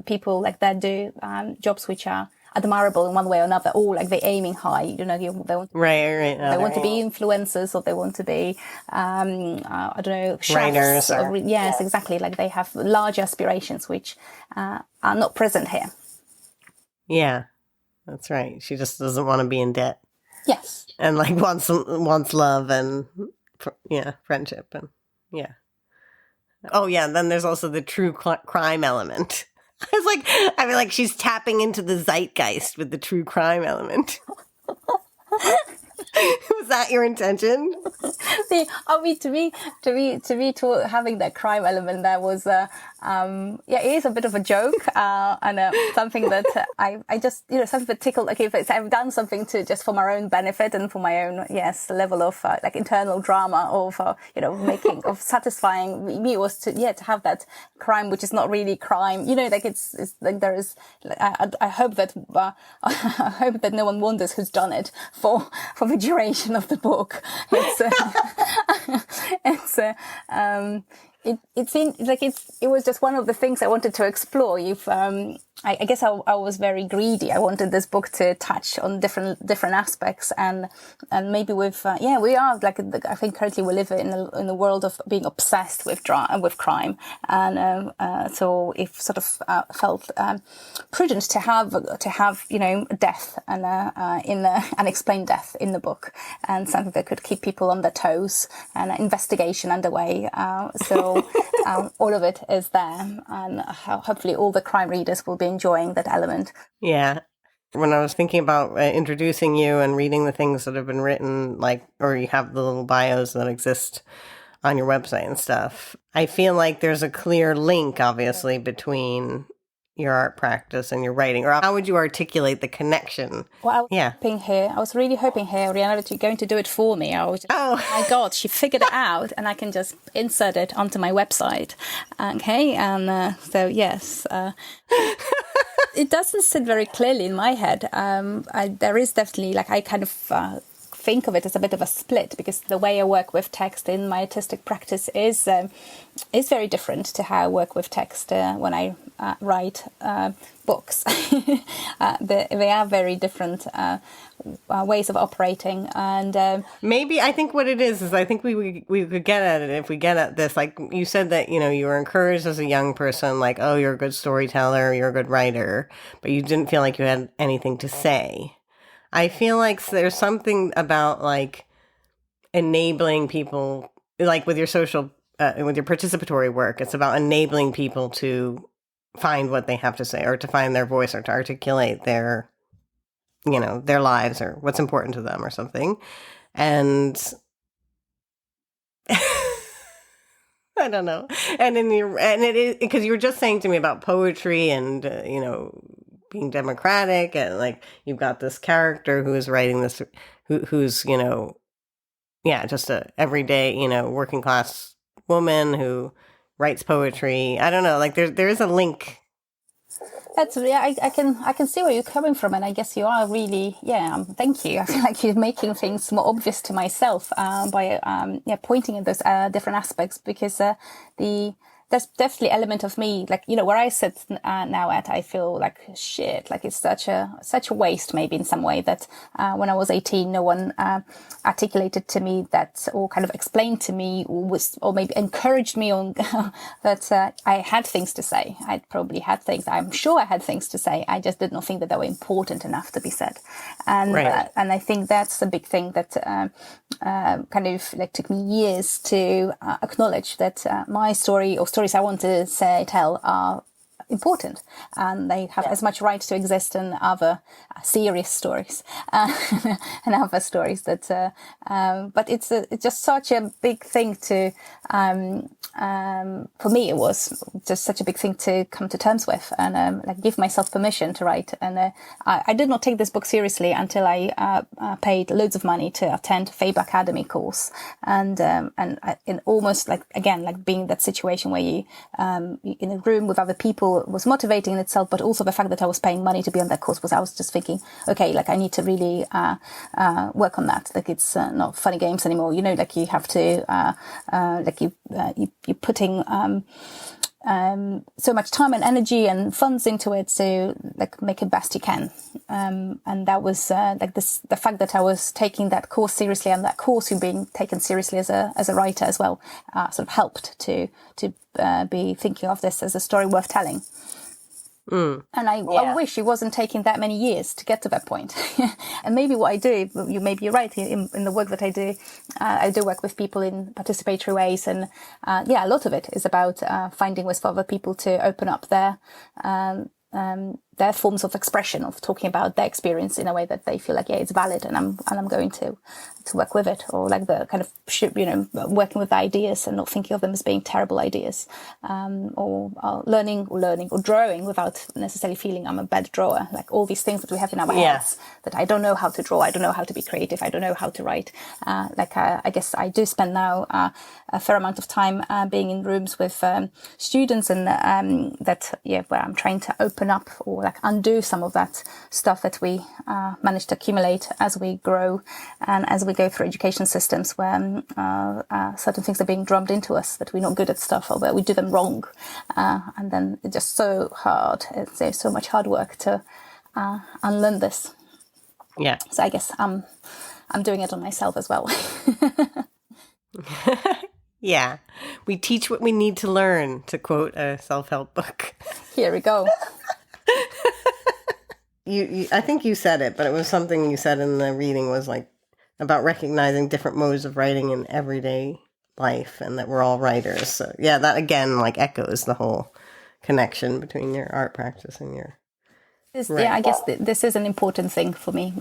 people like that do jobs which are admirable in one way or another, or like they're aiming high, they want they want to be influencers, or they want to be I don't know, chefs, writers, yes, exactly, like they have large aspirations which are not present here. Yeah, that's right. She just doesn't want to be in debt. Yes. And like wants love and friendship and yeah. Oh yeah, and then there's also the true crime element. I feel like she's tapping into the zeitgeist with the true crime element. Was that your intention? See, I mean, to me, having that crime element there was, it is a bit of a joke, and something that I just, something that tickled. Like if I've done something to just for my own benefit and for my own, level of like internal drama of, making of satisfying me was to have that crime which is not really crime. Like it's like there is. I hope that I hope that no one wonders who's done it for the duration of the book. It seemed like it was just one of the things I wanted to explore. I guess I was very greedy. I wanted this book to touch on different aspects, and maybe with we are like, I think currently we live in a world of being obsessed with crime, and so it sort of felt prudent to have death and unexplained death in the book, and something that could keep people on their toes, and an investigation underway. So all of it is there, and hopefully all the crime readers will be enjoying that element. Yeah. When I was thinking about introducing you and reading the things that have been written, or you have the little bios that exist on your website and stuff, I feel like there's a clear link, obviously, between your art practice and your writing. Or how would you articulate the connection? Well, I was really hoping here, Oriana, that you're going to do it for me. I was just, oh my God, she figured it out, and I can just insert it onto my website. Okay, and so yes, it doesn't sit very clearly in my head. There is definitely, I kind of think of it as a bit of a split, because the way I work with text in my artistic practice is very different to how I work with text when I write books. They are very different ways of operating, and maybe I think what it is I think we could get at it if we get at this. Like you said that you were encouraged as a young person, like, oh, you're a good storyteller, you're a good writer, but you didn't feel like you had anything to say. I feel like there's something about enabling people, with your social, with your participatory work. It's about enabling people to find what they have to say, or to find their voice, or to articulate their lives, or what's important to them, or something. And I don't know. And it is because you were just saying to me about poetry and being democratic, and you've got this character who is writing this, who's just a everyday working class woman who writes poetry. I don't know, there is a link. That's I can see where you're coming from, and I guess you are really thank you. I feel like you're making things more obvious to myself by pointing at those different aspects, because there's definitely element of me, where I sit now at, I feel like shit, it's such a waste, maybe in some way, that when I was 18, no one articulated to me that, or kind of explained to me, or maybe encouraged me on that I had things to say. I'd probably had things. I'm sure I had things to say. I just did not think that they were important enough to be said, and right. And I think that's a big thing that kind of took me years to acknowledge that my story, or stories I want to tell, are important, and they have as much right to exist in other serious stories and other stories that but it's just such a big thing to for me. It was just such a big thing to come to terms with, and give myself permission to write. And I did not take this book seriously until I paid loads of money to attend Faber Academy course, and in almost being in that situation where you in a room with other people, was motivating in itself, but also the fact that I was paying money to be on that course I was just thinking, okay, like I need to really work on that. Like it's not funny games anymore. Like you have to like you're putting so much time and energy and funds into it to like make it best you can. And that was the fact that I was taking that course seriously, and that course being taken seriously as a writer as well, sort of helped to be thinking of this as a story worth telling. And I wish it wasn't taking that many years to get to that point. And maybe what I do, maybe you're right, in the work that I do work with people in participatory ways. And a lot of it is about finding ways for other people to open up their forms of expression, of talking about their experience in a way that they feel like, it's valid, and I'm going to work with it, or like the kind of working with the ideas and not thinking of them as being terrible ideas, or learning or drawing without necessarily feeling I'm a bad drawer. Like all these things that we have in our heads that I don't know how to draw, I don't know how to be creative, I don't know how to write. I guess I do spend now a fair amount of time being in rooms with students, and where I'm trying to open up or like undo some of that stuff that we manage to accumulate as we grow and as we go through education systems, where certain things are being drummed into us that we're not good at stuff, or where we do them wrong, and then it's just so hard. There's so much hard work to unlearn this. Yeah. So I guess I'm doing it on myself as well. Yeah. We teach what we need to learn, to quote a self-help book. Here we go. I think you said it, but it was something you said in the reading, was like about recognizing different modes of writing in everyday life, and that we're all writers. So yeah, that again like echoes the whole connection between your art practice and your Right. Yeah, I guess this is an important thing for me.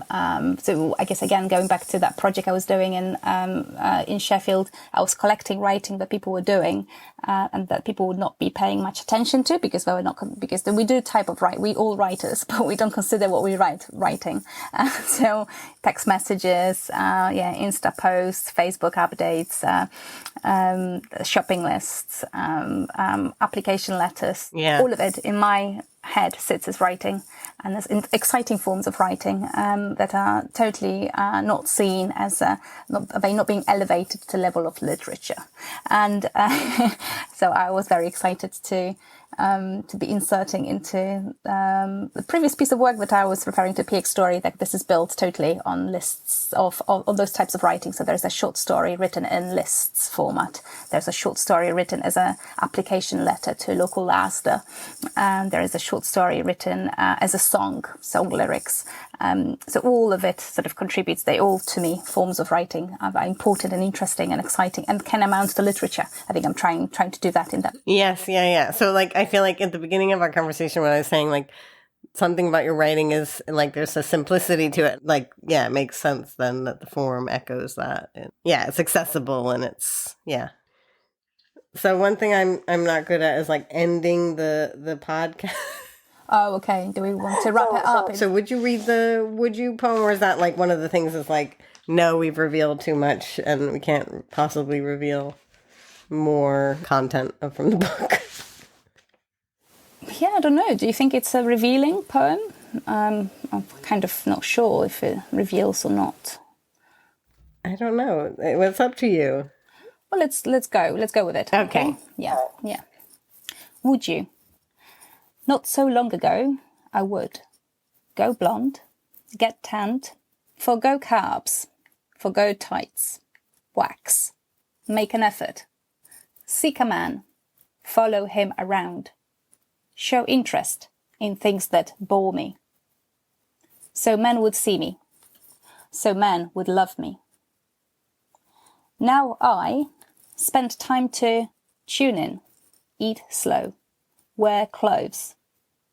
So I guess, again, going back to that project I was doing in Sheffield, I was collecting writing that people were doing and that people would not be paying much attention to because we do type of write. We all writers, but we don't consider what we writing. So text messages, Insta posts, Facebook updates, shopping lists, application letters, all of it in my head sits as writing, and there's exciting forms of writing that are totally not seen as not being elevated to the level of literature, and so I was very excited to be inserting into the previous piece of work that I was referring to, PX Story, that this is built totally on lists of those types of writing. So there's a short story written in lists format. There's a short story written as an application letter to local ASDA. And there is a short story written as a song lyrics. So all of it sort of contributes. They all, to me, forms of writing are important and interesting and exciting and can amount to literature. I think I'm trying to do that in that. Yes, yeah. So like, I feel like at the beginning of our conversation when I was saying like something about your writing is like there's a simplicity to it. Like, yeah, it makes sense then that the form echoes that. And yeah, it's accessible and it's, yeah. So one thing I'm not good at is like ending the podcast. Oh, okay. Do we want to wrap it up? So would you read the Would You poem, or is that like one of the things is like, no, we've revealed too much and we can't possibly reveal more content from the book? Yeah, I don't know. Do you think it's a revealing poem? I'm kind of not sure if it reveals or not. I don't know. It's up to you. Well, let's go. Let's go with it. Okay. Yeah. Would you? Not so long ago, I would. Go blonde, get tanned, forgo carbs, forgo tights, wax, make an effort, seek a man, follow him around, show interest in things that bore me. So men would see me, so men would love me. Now I spend time to tune in, eat slow, wear clothes,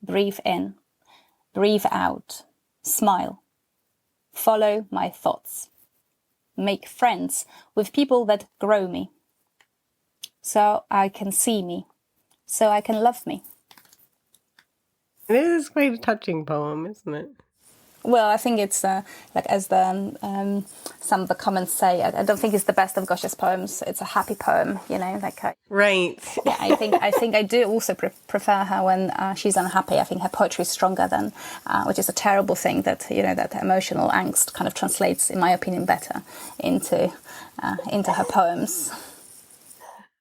breathe in, breathe out, smile, follow my thoughts, make friends with people that grow me, so I can see me, so I can love me. It is quite a touching poem, isn't it? Well, I think it's like as the some of the comments say. I don't think it's the best of Gosha's poems. It's a happy poem, like. Right. Yeah, I think I do also prefer her when she's unhappy. I think her poetry is stronger than, which is a terrible thing. That that emotional angst kind of translates, in my opinion, better into her poems.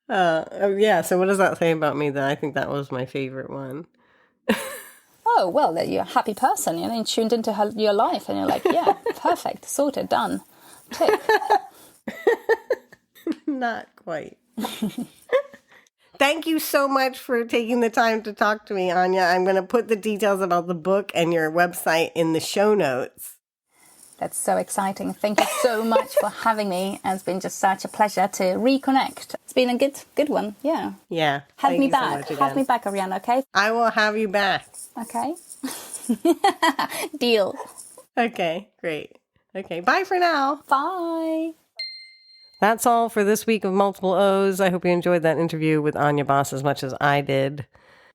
Yeah. So what does that say about me? That I think that was my favorite one. Oh, well, that you're a happy person, and tuned into your life, and you're like, yeah, perfect, sorted, done, tick. Not quite. Thank you so much for taking the time to talk to me, Ania. I'm going to put the details about the book and your website in the show notes. That's so exciting. Thank you so much for having me. It's been just such a pleasure to reconnect. It's been a good one. Yeah. Yeah. Have me back. Have me back, Oriana, okay? I will have you back. Okay. Deal. Okay, great. Okay, bye for now. Bye. That's all for this week of Multiple O's. I hope you enjoyed that interview with Ania Bas as much as I did.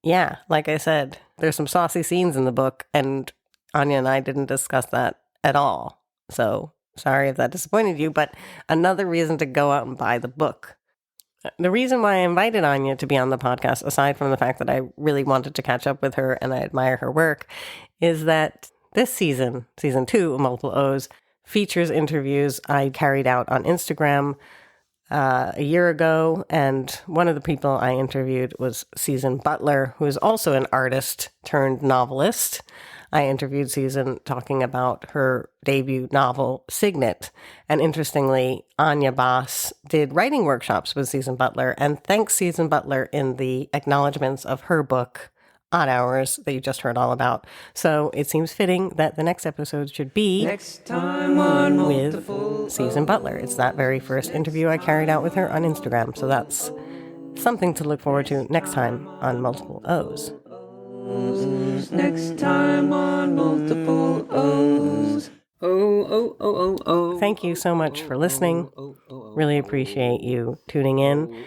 Yeah, like I said, there's some saucy scenes in the book, and Ania and I didn't discuss that at all. So sorry if that disappointed you, but another reason to go out and buy the book. The reason why I invited Ania to be on the podcast, aside from the fact that I really wanted to catch up with her and I admire her work, is that this season 2 of Multiple O's, features interviews I carried out on Instagram a year ago. And one of the people I interviewed was Susan Butler, who is also an artist turned novelist. I interviewed Susan talking about her debut novel, Signet. And interestingly, Ania Bas did writing workshops with Susan Butler and thanks Susan Butler in the acknowledgments of her book, Odd Hours, that you just heard all about. So it seems fitting that the next episode should be Next time on with Susan Butler. It's that very first interview I carried out with her on Instagram. So that's something to look forward to next time on Multiple O's. Next time on Multiple O's. Oh. Thank you so much for listening. Really appreciate you tuning in.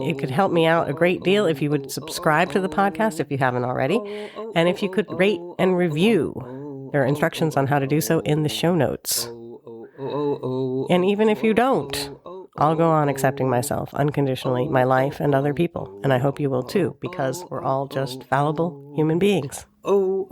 It could help me out a great deal if you would subscribe to the podcast if you haven't already. And if you could rate and review. There are instructions on how to do so in the show notes. And even if you don't, I'll go on accepting myself unconditionally, my life, and other people. And I hope you will too, because we're all just fallible human beings. Oh.